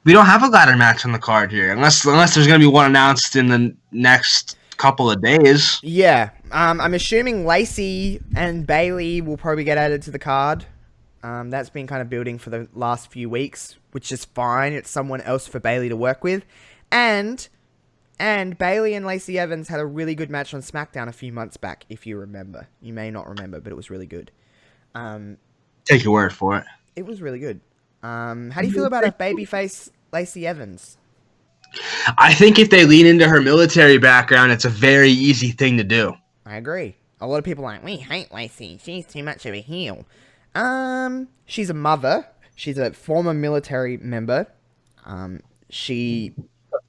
We don't have a ladder match on the card here, unless there's going to be one announced in the next couple of days. Yeah, I'm assuming Lacey and Bayley will probably get added to the card. That's been kind of building for the last few weeks, which is fine. It's someone else for Bayley to work with. And Bayley and Lacey Evans had a really good match on SmackDown a few months back, if you remember. You may not remember, but it was really good. Take your word for it. It was really good. How do you feel about a babyface Lacey Evans? I think if they lean into her military background, it's a very easy thing to do. I agree. A lot of people are like, we hate Lacey. She's too much of a heel. She's a mother. She's a former military member.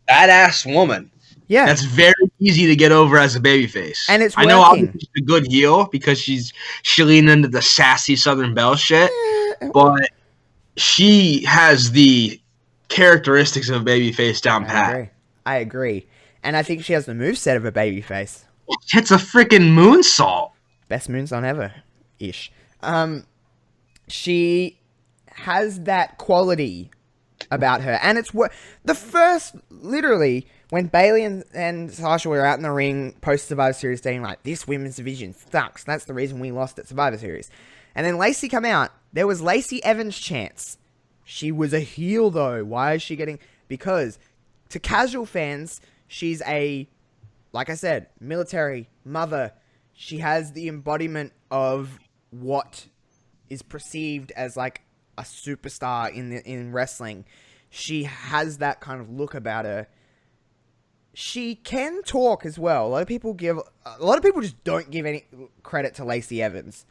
Badass woman. Yeah. That's very easy to get over as a babyface. And it's I know working. obviously she's a good heel because she leaned into the sassy Southern Belle shit, but she has the characteristics of a babyface down pat. I agree. And I think she has the moveset of a babyface. It's a freaking moonsault. Best moonsault ever. Ish. She has that quality about her. And it's the first, literally, when Bayley and Sasha were out in the ring post Survivor Series saying, like, this women's division sucks. That's the reason we lost at Survivor Series. And then Lacey come out. There was Lacey Evans' chance. She was a heel, though. Why is she getting... Because to casual fans, she's a, like I said, military mother. She has the embodiment of what is perceived as, like, a superstar in wrestling. She has that kind of look about her. She can talk as well. A lot of people just don't give any credit to Lacey Evans.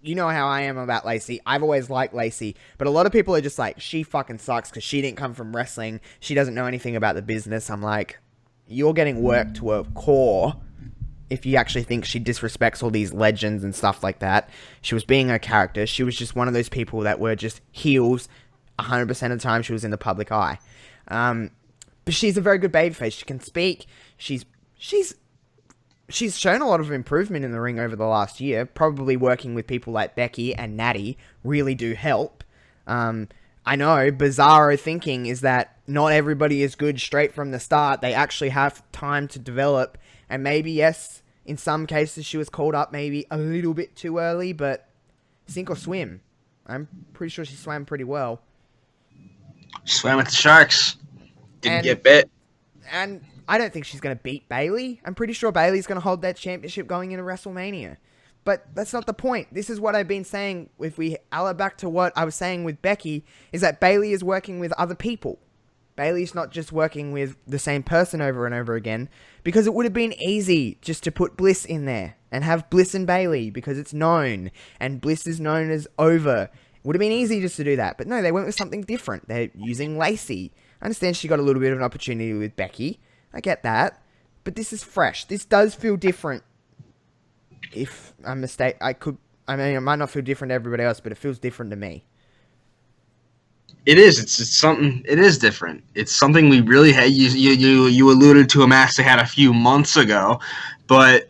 You know how I am about Lacey. I've always liked Lacey, but a lot of people are just like, she fucking sucks because she didn't come from wrestling. She doesn't know anything about the business. I'm like, you're getting worked to a core if you actually think she disrespects all these legends and stuff like that. She was being her character. She was just one of those people that were just heels 100% of the time she was in the public eye. But she's a very good babyface. She can speak. She's shown a lot of improvement in the ring over the last year. Probably working with people like Becky and Natty really do help. I know, bizarro thinking is that not everybody is good straight from the start. They actually have time to develop. And maybe, yes, in some cases she was called up maybe a little bit too early, but sink or swim. I'm pretty sure she swam pretty well. Swam with the sharks. Didn't get bit. And I don't think she's going to beat Bayley. I'm pretty sure Bayley's going to hold that championship going into WrestleMania. But that's not the point. This is what I've been saying. If we allow back to what I was saying with Becky, is that Bayley is working with other people. Bayley's not just working with the same person over and over again, because it would have been easy just to put Bliss in there and have Bliss and Bayley because it's known, and Bliss is known as over. It would have been easy just to do that, but no, they went with something different. They're using Lacey. I understand she got a little bit of an opportunity with Becky. I get that, but this is fresh. This does feel different. If I'm mistaken, it might not feel different to everybody else, but it feels different to me. It is. It's something. It is different. It's something we really had. You alluded to a match they had a few months ago, but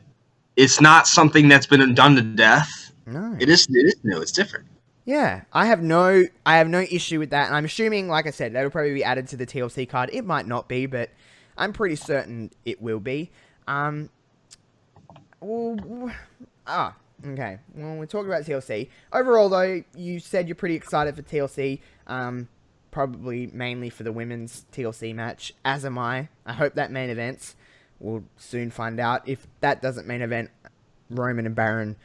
it's not something that's been done to death. No, it is new. It's different. Yeah, I have no issue with that, and I'm assuming, like I said, that'll probably be added to the TLC card. It might not be, but I'm pretty certain it will be. Okay. Well, we're talking about TLC. Overall, though, you said you're pretty excited for TLC. Probably mainly for the women's TLC match, as am I. I hope that main events. We'll soon find out. If that doesn't main event, Roman and Baron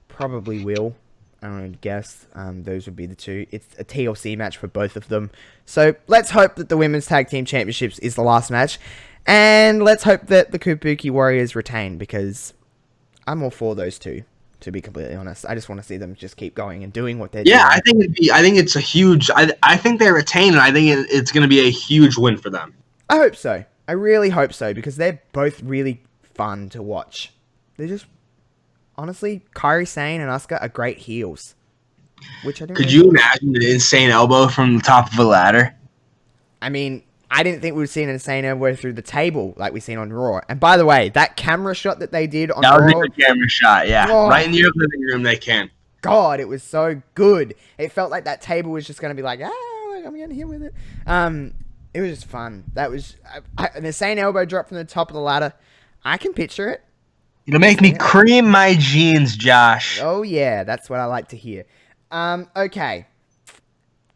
probably will. I don't guess. Those would be the two. It's a TLC match for both of them. So let's hope that the Women's Tag Team Championships is the last match. And let's hope that the Kabuki Warriors retain, because I'm all for those two. To be completely honest, I just want to see them just keep going and doing what they're Yeah, doing. I think it's a huge. I think they retain, and I think it's going to be a huge win for them. I hope so. I really hope so, because they're both really fun to watch. They're just, honestly, Kairi Sane and Asuka are great heels. Which I don't. Could you imagine an insane elbow from the top of a ladder? I mean, I didn't think we would see an insane elbow through the table like we seen on Raw. And by the way, that camera shot that they did on That Raw, was a good camera shot, yeah. Oh. Right in your living room, they can. God, it was so good. It felt like that table was just going to be like, I'm getting here with it. It was just fun. That was an insane elbow drop from the top of the ladder. I can picture it. It'll make me cream my jeans, Josh. Oh yeah, that's what I like to hear. Okay.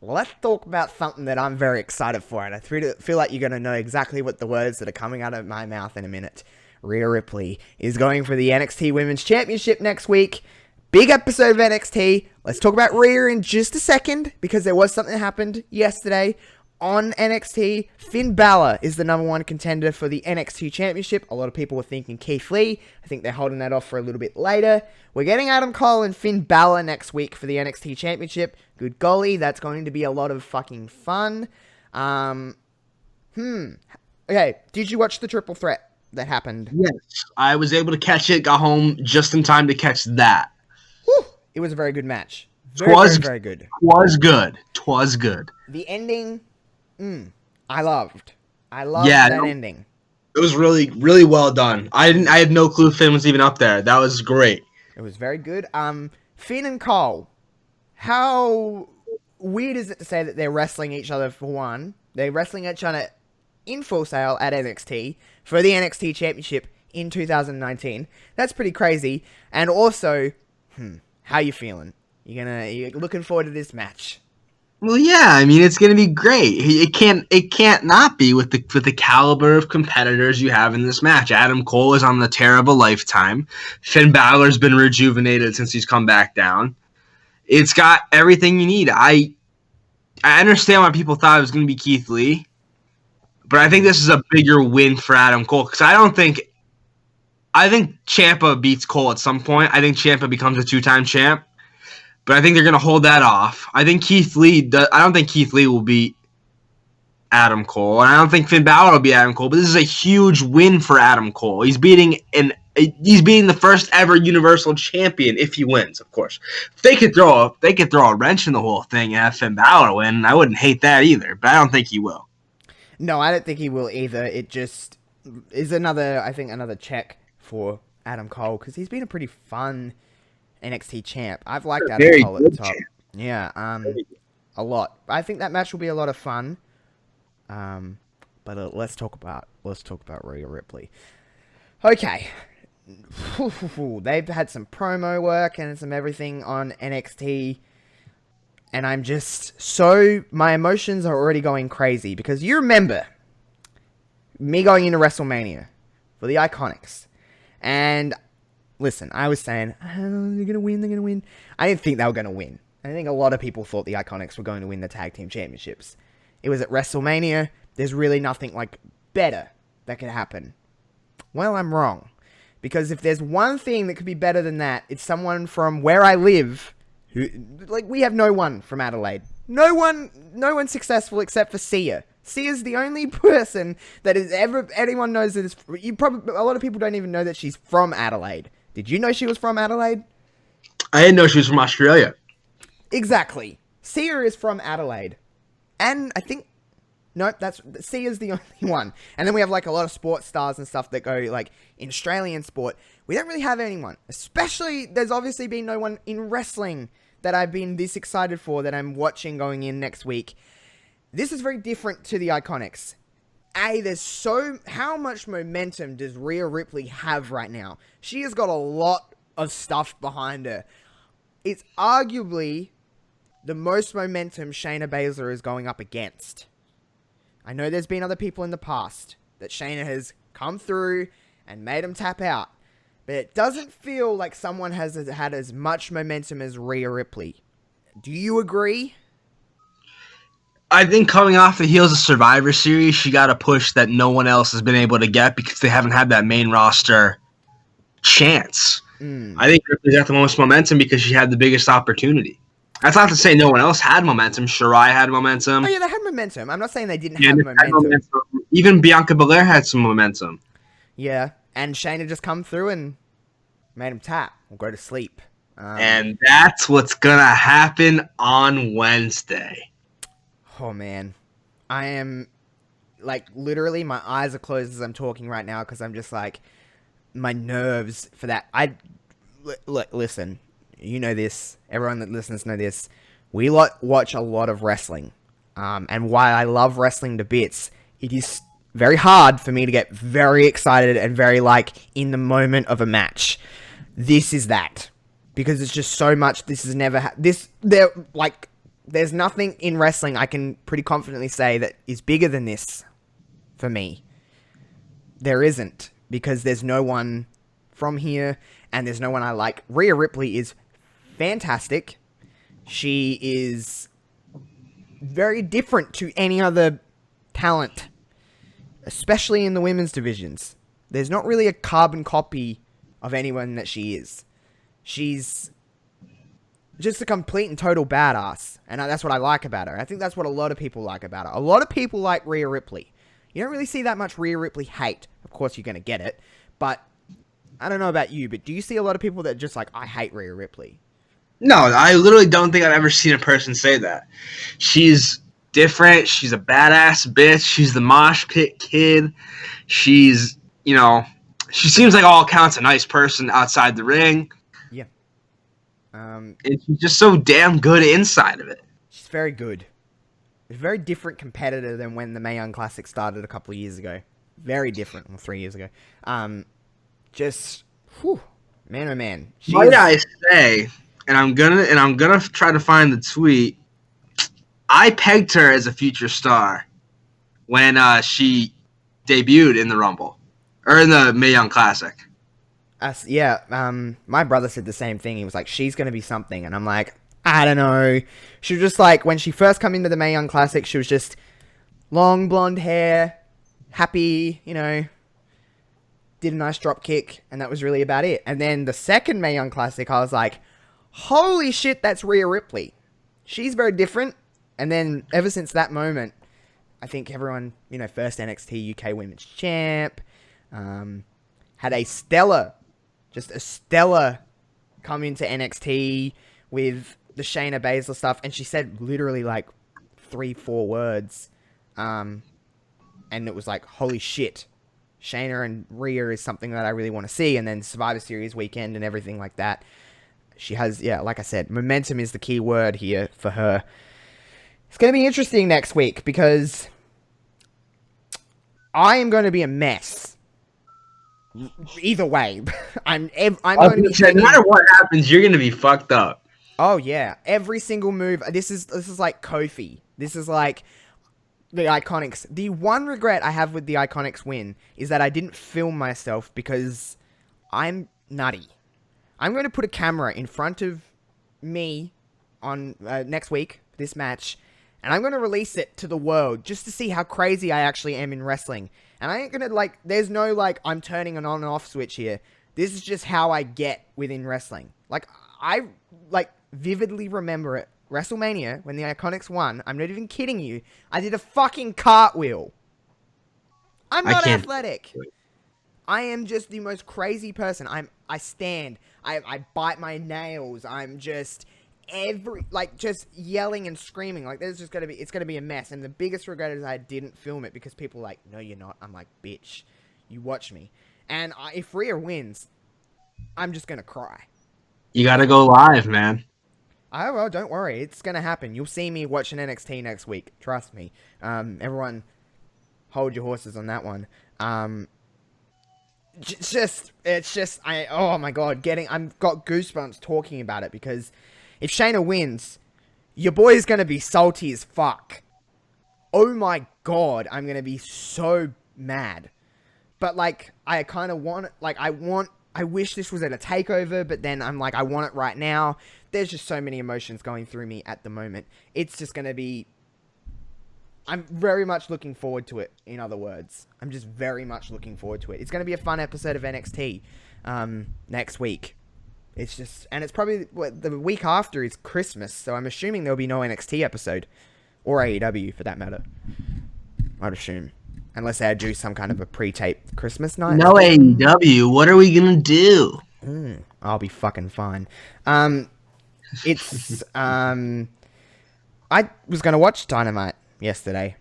Let's talk about something that I'm very excited for, and I feel like you're going to know exactly what the words that are coming out of my mouth in a minute. Rhea Ripley is going for the NXT Women's Championship next week. Big episode of NXT. Let's talk about Rhea in just a second, because there was something that happened yesterday on NXT. Finn Balor is the number one contender for the NXT Championship. A lot of people were thinking Keith Lee. I think they're holding that off for a little bit later. We're getting Adam Cole and Finn Balor next week for the NXT Championship. Good golly, that's going to be a lot of fucking fun. Okay, did you watch the triple threat that happened? Yes, I was able to catch it, got home just in time to catch that. Whew, it was a very good match. Very good. Twas good. The ending, I loved. That ending. It was really, really well done. I had no clue Finn was even up there. That was great. It was very good. Finn and Cole, how weird is it to say that they're wrestling each other for one? They're wrestling each other in Full Sail at NXT for the NXT Championship in 2019. That's pretty crazy. And also, how you feeling? You looking forward to this match? Well, yeah, I mean, it's going to be great. It can't not be with the caliber of competitors you have in this match. Adam Cole is on the tear of a lifetime. Finn Balor's been rejuvenated since he's come back down. It's got everything you need. I understand why people thought it was going to be Keith Lee, but I think this is a bigger win for Adam Cole, because I think Ciampa beats Cole at some point. I think Ciampa becomes a two-time champ. But I think they're going to hold that off. I don't think Keith Lee will beat Adam Cole. And I don't think Finn Balor will beat Adam Cole. But this is a huge win for Adam Cole. He's beating the first ever Universal Champion if he wins, of course. If they could throw a wrench in the whole thing and have Finn Balor win, I wouldn't hate that either. But I don't think he will. No, I don't think he will either. It just is another check for Adam Cole, because he's been a pretty fun NXT champ. I've liked Adam Cole at the top. Champ. Yeah, a lot. I think that match will be a lot of fun. But let's talk about Rhea Ripley. Okay, they've had some promo work and some everything on NXT, and I'm just my emotions are already going crazy, because you remember me going into WrestleMania for the Iconics, and listen, I was saying, they're going to win. I didn't think they were going to win. I think a lot of people thought the Iconics were going to win the Tag Team Championships. It was at WrestleMania. There's really nothing better that could happen. Well, I'm wrong. Because if there's one thing that could be better than that, it's someone from where I live who, we have no one from Adelaide. No one successful except for Sia. Sia's the only person that anyone knows that is, a lot of people don't even know that she's from Adelaide. Did you know she was from Adelaide? I didn't know she was from Australia. Exactly. Sia is from Adelaide. And I think... Nope, Sia's the only one. And then we have, a lot of sports stars and stuff that go, in Australian sport. We don't really have anyone. Especially, there's obviously been no one in wrestling that I've been this excited for, that I'm watching going in next week. This is very different to the Iconics. How much momentum does Rhea Ripley have right now? She has got a lot of stuff behind her. It's arguably the most momentum Shayna Baszler is going up against. I know there's been other people in the past that Shayna has come through and made them tap out, but it doesn't feel like someone has had as much momentum as Rhea Ripley. Do you agree? I think coming off the heels of Survivor Series, she got a push that no one else has been able to get, because they haven't had that main roster chance. I think Ripley's got the most momentum because she had the biggest opportunity. That's not to say no one else had momentum. Shirai had momentum. Oh yeah, they had momentum. I'm not saying they didn't Yeah, have they had momentum. Even Bianca Belair had some momentum. Yeah, and Shayna just come through and made him tap or go to sleep. And that's what's going to happen on Wednesday. Oh man, I am like literally my eyes are closed as I'm talking right now because I'm just like my nerves for that. Look, listen, you know this. Everyone that listens know this. We watch a lot of wrestling, and while I love wrestling to bits, it is very hard for me to get very excited and very like in the moment of a match. This is that because it's just so much. This has never there's nothing in wrestling I can pretty confidently say that is bigger than this for me. There isn't, because there's no one from here and there's no one I like. Rhea Ripley is fantastic. She is very different to any other talent, especially in the women's divisions. There's not really a carbon copy of anyone that she is. She's just a complete and total badass, and that's what I like about her. I think that's what a lot of people like about her. A lot of people like Rhea Ripley. You don't really see that much Rhea Ripley hate. Of course, you're going to get it, but I don't know about you, but do you see a lot of people that are just like, I hate Rhea Ripley? No, I literally don't think I've ever seen a person say that. She's different. She's a badass bitch. She's the mosh pit kid. She's, she seems like all accounts a nice person outside the ring. Yeah. And she's just so damn good inside of it. She's very good. A very different competitor than when the Mae Young Classic started a couple of years ago. Very different, 3 years ago. Just, whew, man, oh man. Might I say, and I'm gonna try to find the tweet. I pegged her as a future star when she debuted in the Rumble or in the Mae Young Classic. My brother said the same thing. He was like, she's going to be something. And I'm like, I don't know. She was just like, when she first came into the Mae Young Classic, she was just long blonde hair, happy, did a nice drop kick, and that was really about it. And then the second Mae Young Classic, I was like, holy shit, that's Rhea Ripley. She's very different. And then ever since that moment, I think everyone, first NXT UK Women's Champ, had a stellar come into NXT with the Shayna Baszler stuff, and she said literally like 3-4 words, and it was like, holy shit, Shayna and Rhea is something that I really want to see. And then Survivor Series weekend and everything like that. She has, like I said, momentum is the key word here for her. It's going to be interesting next week because I am going to be a mess. Either way, I'm going to be. No matter what happens, you're going to be fucked up. Oh yeah, every single move. This is like Kofi. This is like the Iconics. The one regret I have with the Iconics win is that I didn't film myself because I'm nutty. I'm going to put a camera in front of me on next week, this match, and I'm going to release it to the world just to see how crazy I actually am in wrestling. And I ain't going to, there's no, I'm turning an on and off switch here. This is just how I get within wrestling. I vividly remember it. WrestleMania, when the Iconics won, I'm not even kidding you, I did a fucking cartwheel. I'm not athletic. I am just the most crazy person. I stand. I bite my nails. I'm just just yelling and screaming. It's gonna be a mess. And the biggest regret is I didn't film it because people are like, no, you're not. I'm like, bitch, you watch me. And if Rhea wins, I'm just gonna cry. You gotta go live, man. Oh, well, don't worry. It's gonna happen. You'll see me watching NXT next week. Trust me. Everyone, hold your horses on that one. Oh my god, I've got goosebumps talking about it because if Shayna wins, your boy's gonna be salty as fuck. Oh my god, I'm gonna be so mad. But I kind of want it, I wish this was at a takeover, but then I'm like, I want it right now. There's just so many emotions going through me at the moment. It's just gonna be, I'm very much looking forward to it, in other words. I'm just very much looking forward to it. It's going to be a fun episode of NXT next week. It's just, and it's probably the week after is Christmas, so I'm assuming there'll be no NXT episode or AEW for that matter. I'd assume, unless they do some kind of a pre-tape Christmas night. No AEW. What are we gonna do? I'll be fucking fine. It's I was gonna watch Dynamite yesterday.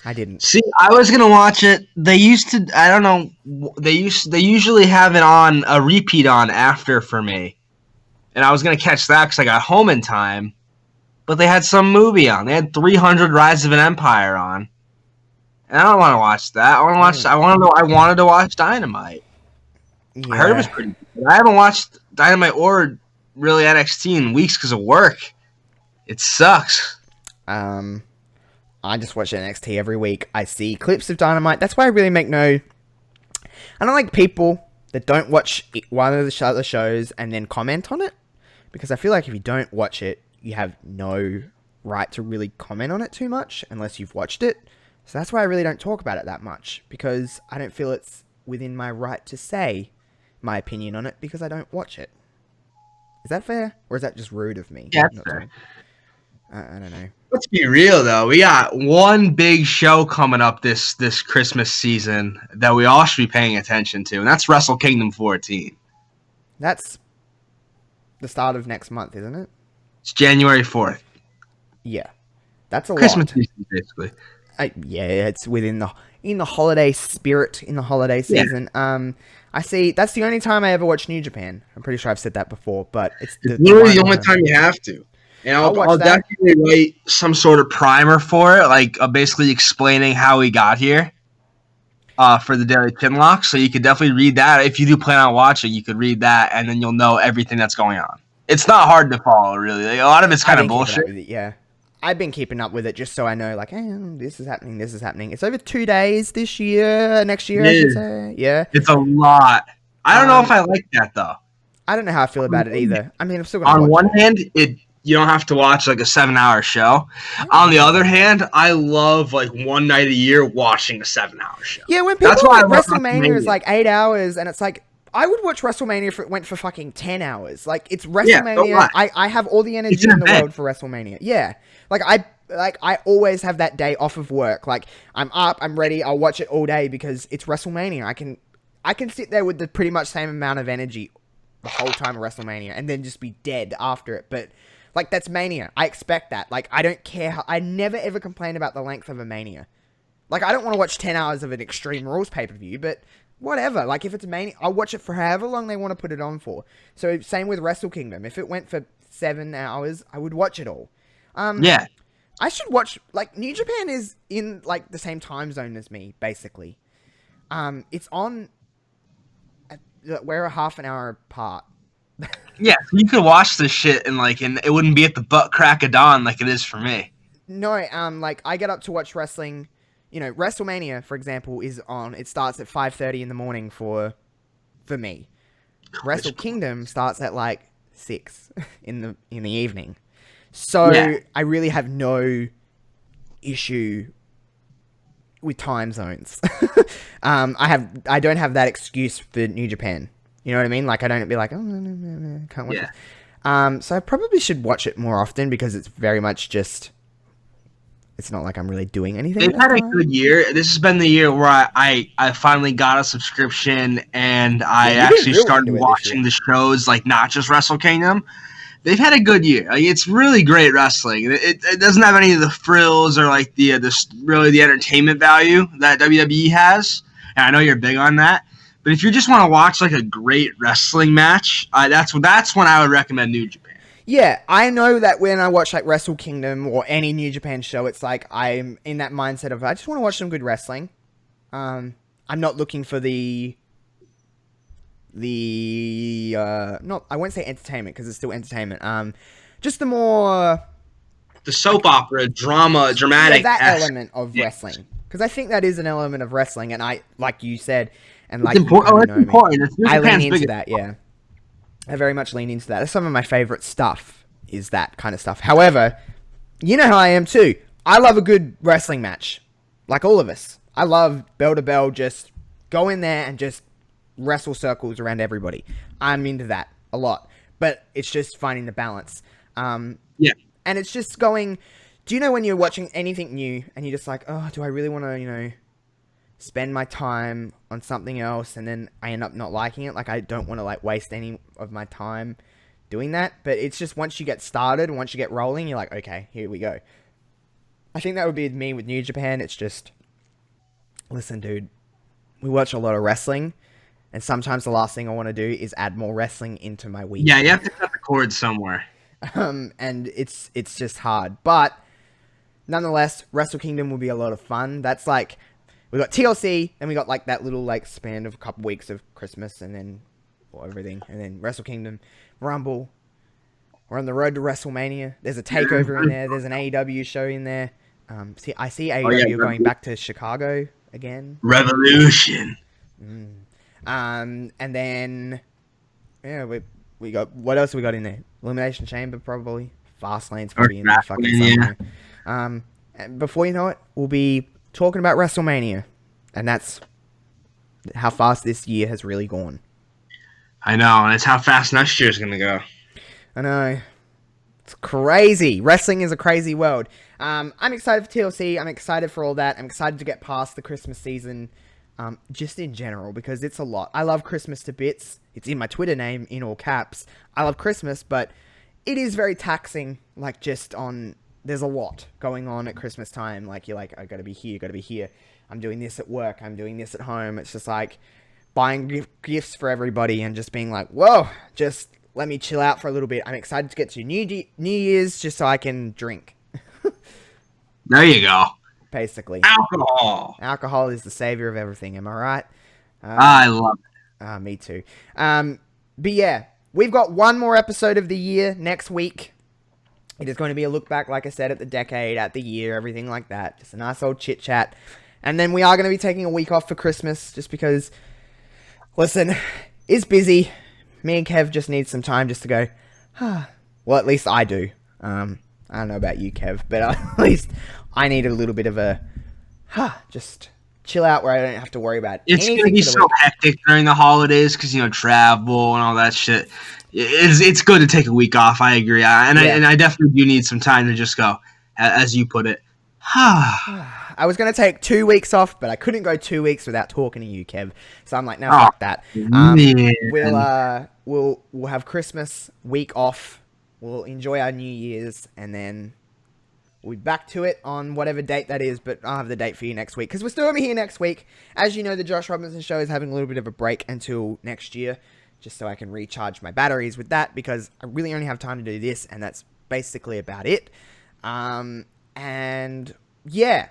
I didn't. See, I was gonna watch it. They used to. I don't know. They usually have it on a repeat on after for me, and I was gonna catch that because I got home in time. But they had some movie on. They had 300 Rise of an Empire on, and I don't want to watch that. I want to watch. I wanted to watch Dynamite. Yeah. I heard it was pretty good. I haven't watched Dynamite or really NXT in weeks because of work. It sucks. I just watch NXT every week. I see clips of Dynamite. That's why I really make no... I don't like people that don't watch one of the other shows and then comment on it. Because I feel like if you don't watch it, you have no right to really comment on it too much unless you've watched it. So that's why I really don't talk about it that much. Because I don't feel it's within my right to say my opinion on it because I don't watch it. Is that fair? Or is that just rude of me? Yeah, that's fair. I don't know. Let's be real, though. We got one big show coming up this Christmas season that we all should be paying attention to, and that's Wrestle Kingdom 14. That's the start of next month, isn't it? It's January 4th. Yeah. That's a Christmas lot. season, basically. Yeah, it's within the holiday spirit, in the holiday season. Yeah. I see. That's the only time I ever watch New Japan. I'm pretty sure I've said that before, but it's literally the only time you have to. And I'll definitely write some sort of primer for it, like basically explaining how we got here for the Daily Pinlock. So you could definitely read that. If you do plan on watching, you could read that, and then you'll know everything that's going on. It's not hard to follow, really. Like, a lot of it's kind of bullshit. Yeah. I've been keeping up with it just so I know, like, hey, this is happening, this is happening. It's over 2 days this year, next year, I should say. Yeah. It's a lot. I don't know if I like that, though. I don't know how I feel about it either. I mean, I'm still going to watch it. On one hand, you don't have to watch like a 7-hour show. On the other hand, I love like one night a year watching a 7-hour show. Yeah, when people like WrestleMania is like 8 hours, and it's like, I would watch WrestleMania if it went for fucking 10 hours. Like, it's WrestleMania. Yeah, I have all the energy in the world for WrestleMania. Yeah. Like, I always have that day off of work. Like, I'm up, I'm ready, I'll watch it all day because it's WrestleMania. I can sit there with the pretty much same amount of energy the whole time of WrestleMania and then just be dead after it. But like, that's Mania. I expect that. Like, I don't care I never ever complain about the length of a Mania. Like, I don't want to watch 10 hours of an Extreme Rules pay-per-view, but whatever. Like, if it's a Mania, I'll watch it for however long they want to put it on for. So, same with Wrestle Kingdom. If it went for 7 hours, I would watch it all. Yeah. I should watch, like, New Japan is in, like, the same time zone as me, basically. It's on, we're a half an hour apart. Yeah, you could watch this shit and it wouldn't be at the butt crack of dawn like it is for me. No, like, I get up to watch wrestling. You know, WrestleMania, for example, is on. It starts at 5:30 in the morning for me. Wrestle Kingdom starts at like 6 in the evening. So yeah. I really have no issue with time zones. I don't have that excuse for New Japan. You know what I mean? Like, I don't be like, oh, no, can't watch it. So I probably should watch it more often because it's very much just, it's not like I'm really doing anything. They've had a good year. This has been the year where I finally got a subscription and I actually started watching the shows, like not just Wrestle Kingdom. They've had a good year. Like, it's really great wrestling. It doesn't have any of the frills or like the entertainment value that WWE has. And I know you're big on that. But if you just want to watch like a great wrestling match, that's when I would recommend New Japan. Yeah, I know that when I watch like Wrestle Kingdom or any New Japan show, it's like I'm in that mindset of I just want to watch some good wrestling. I'm not looking for I won't say entertainment because it's still entertainment. Just the more the soap opera, dramatic element of wrestling, because I think that is an element of wrestling, and I, like you said. And like, it's important. I lean into that, yeah. I very much lean into that. That's some of my favorite stuff, is that kind of stuff. However, you know how I am too. I love a good wrestling match. Like all of us. I love bell to bell, just go in there and just wrestle circles around everybody. I'm into that. a lot. But it's just finding the balance. Yeah. And it's just going... Do you know when you're watching anything new and you're just like, oh, do I really want to, spend my time on something else, and then I end up not liking it? Like, I don't want to, waste any of my time doing that. But it's just once you get started, and once you get rolling, you're like, okay, here we go. I think that would be me with New Japan. It's just, listen, dude, we watch a lot of wrestling, and sometimes the last thing I want to do is add more wrestling into my week. Yeah, you have to cut the cord somewhere. And it's just hard. But nonetheless, Wrestle Kingdom will be a lot of fun. That's we got TLC, and we got that little span of a couple weeks of Christmas, and then everything, and then Wrestle Kingdom, Rumble. We're on the road to WrestleMania. There's a takeover in there. There's an AEW show in there. I see AEW going back to Chicago again. Revolution. And then we got, what else we got in there? Elimination Chamber, probably. Fastlane's probably in there fucking somewhere. And before you know it, we'll be talking about WrestleMania, and that's how fast this year has really gone. I know, and it's how fast next year's gonna go. I know. It's crazy. Wrestling is a crazy world. I'm excited for TLC. I'm excited for all that. I'm excited to get past the Christmas season, just in general, because it's a lot. I love Christmas to bits. It's in my Twitter name, in all caps. I love Christmas, but it is very taxing, there's a lot going on at Christmas time. You're I gotta be here. I'm doing this at work. I'm doing this at home. It's just buying gifts for everybody and just being whoa, just let me chill out for a little bit. I'm excited to get to New Year's just so I can drink. There you go. Basically. Alcohol. Alcohol is the savior of everything. Am I right? I love it. Me too. But yeah, we've got one more episode of the year next week. It is going to be a look back, like I said, at the decade, at the year, everything like that. Just a nice old chit chat. And then we are going to be taking a week off for Christmas just because, listen, it's busy. Me and Kev just need some time just to go, well, at least I do. I don't know about you, Kev, but at least I need a little bit of a, just chill out where I don't have to worry about it's anything. It's going to be so hectic during the holidays because, travel and all that shit. It's good to take a week off. I agree. I definitely do need some time to just go, as you put it. I was going to take 2 weeks off, but I couldn't go 2 weeks without talking to you, Kev. So I'm no, fuck that. We'll have Christmas week off. We'll enjoy our New Year's, and then we'll be back to it on whatever date that is, but I'll have the date for you next week, because we're still going to be here next week. As you know, the Josh Robinson Show is having a little bit of a break until next year, just so I can recharge my batteries with that, because I really only have time to do this, and that's basically about it. And yeah,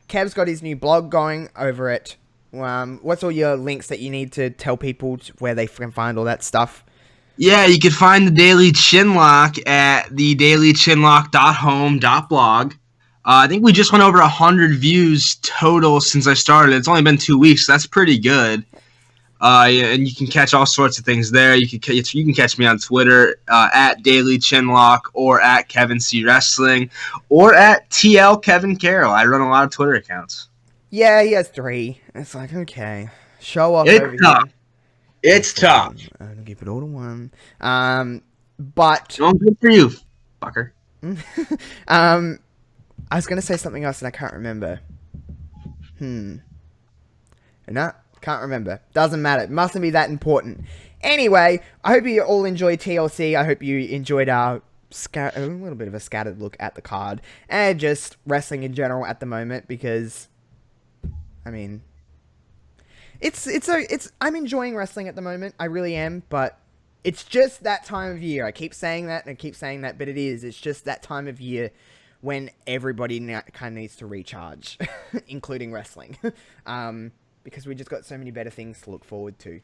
Kev's got his new blog going over it. What's all your links that you need to tell people where they can find all that stuff? Yeah, you can find the Daily Chinlock at thedailychinlock.home.blog. I think we just went over 100 views total since I started. It's only been 2 weeks, so that's pretty good. And you can catch all sorts of things there. You can catch me on Twitter at Daily Chinlock, or at Kevin C Wrestling, or at TL Kevin Carroll. I run a lot of Twitter accounts. Yeah, he has 3. It's okay, show off. It's over tough. here. It's tough. I'll give it all to one. But good for you, fucker. I was gonna say something else and I can't remember. No. Can't remember. Doesn't matter. It mustn't be that important. Anyway, I hope you all enjoyed TLC. I hope you enjoyed our a little bit of a scattered look at the card and just wrestling in general at the moment, because I'm enjoying wrestling at the moment. I really am, but it's just that time of year. I keep saying that and I keep saying that, but it's just that time of year when everybody kind of needs to recharge, including wrestling. Because we just got so many better things to look forward to.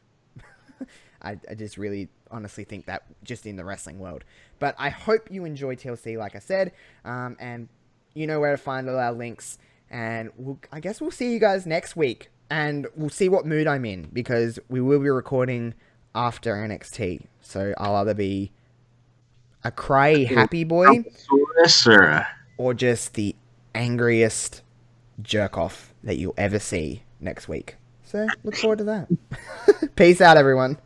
I just really honestly think that just in the wrestling world. But I hope you enjoy TLC, like I said. And you know where to find all our links. And I guess we'll see you guys next week. And we'll see what mood I'm in, because we will be recording after NXT. So I'll either be a cray happy boy or just the angriest jerk off that you'll ever see next week. So look forward to that. Peace out, everyone.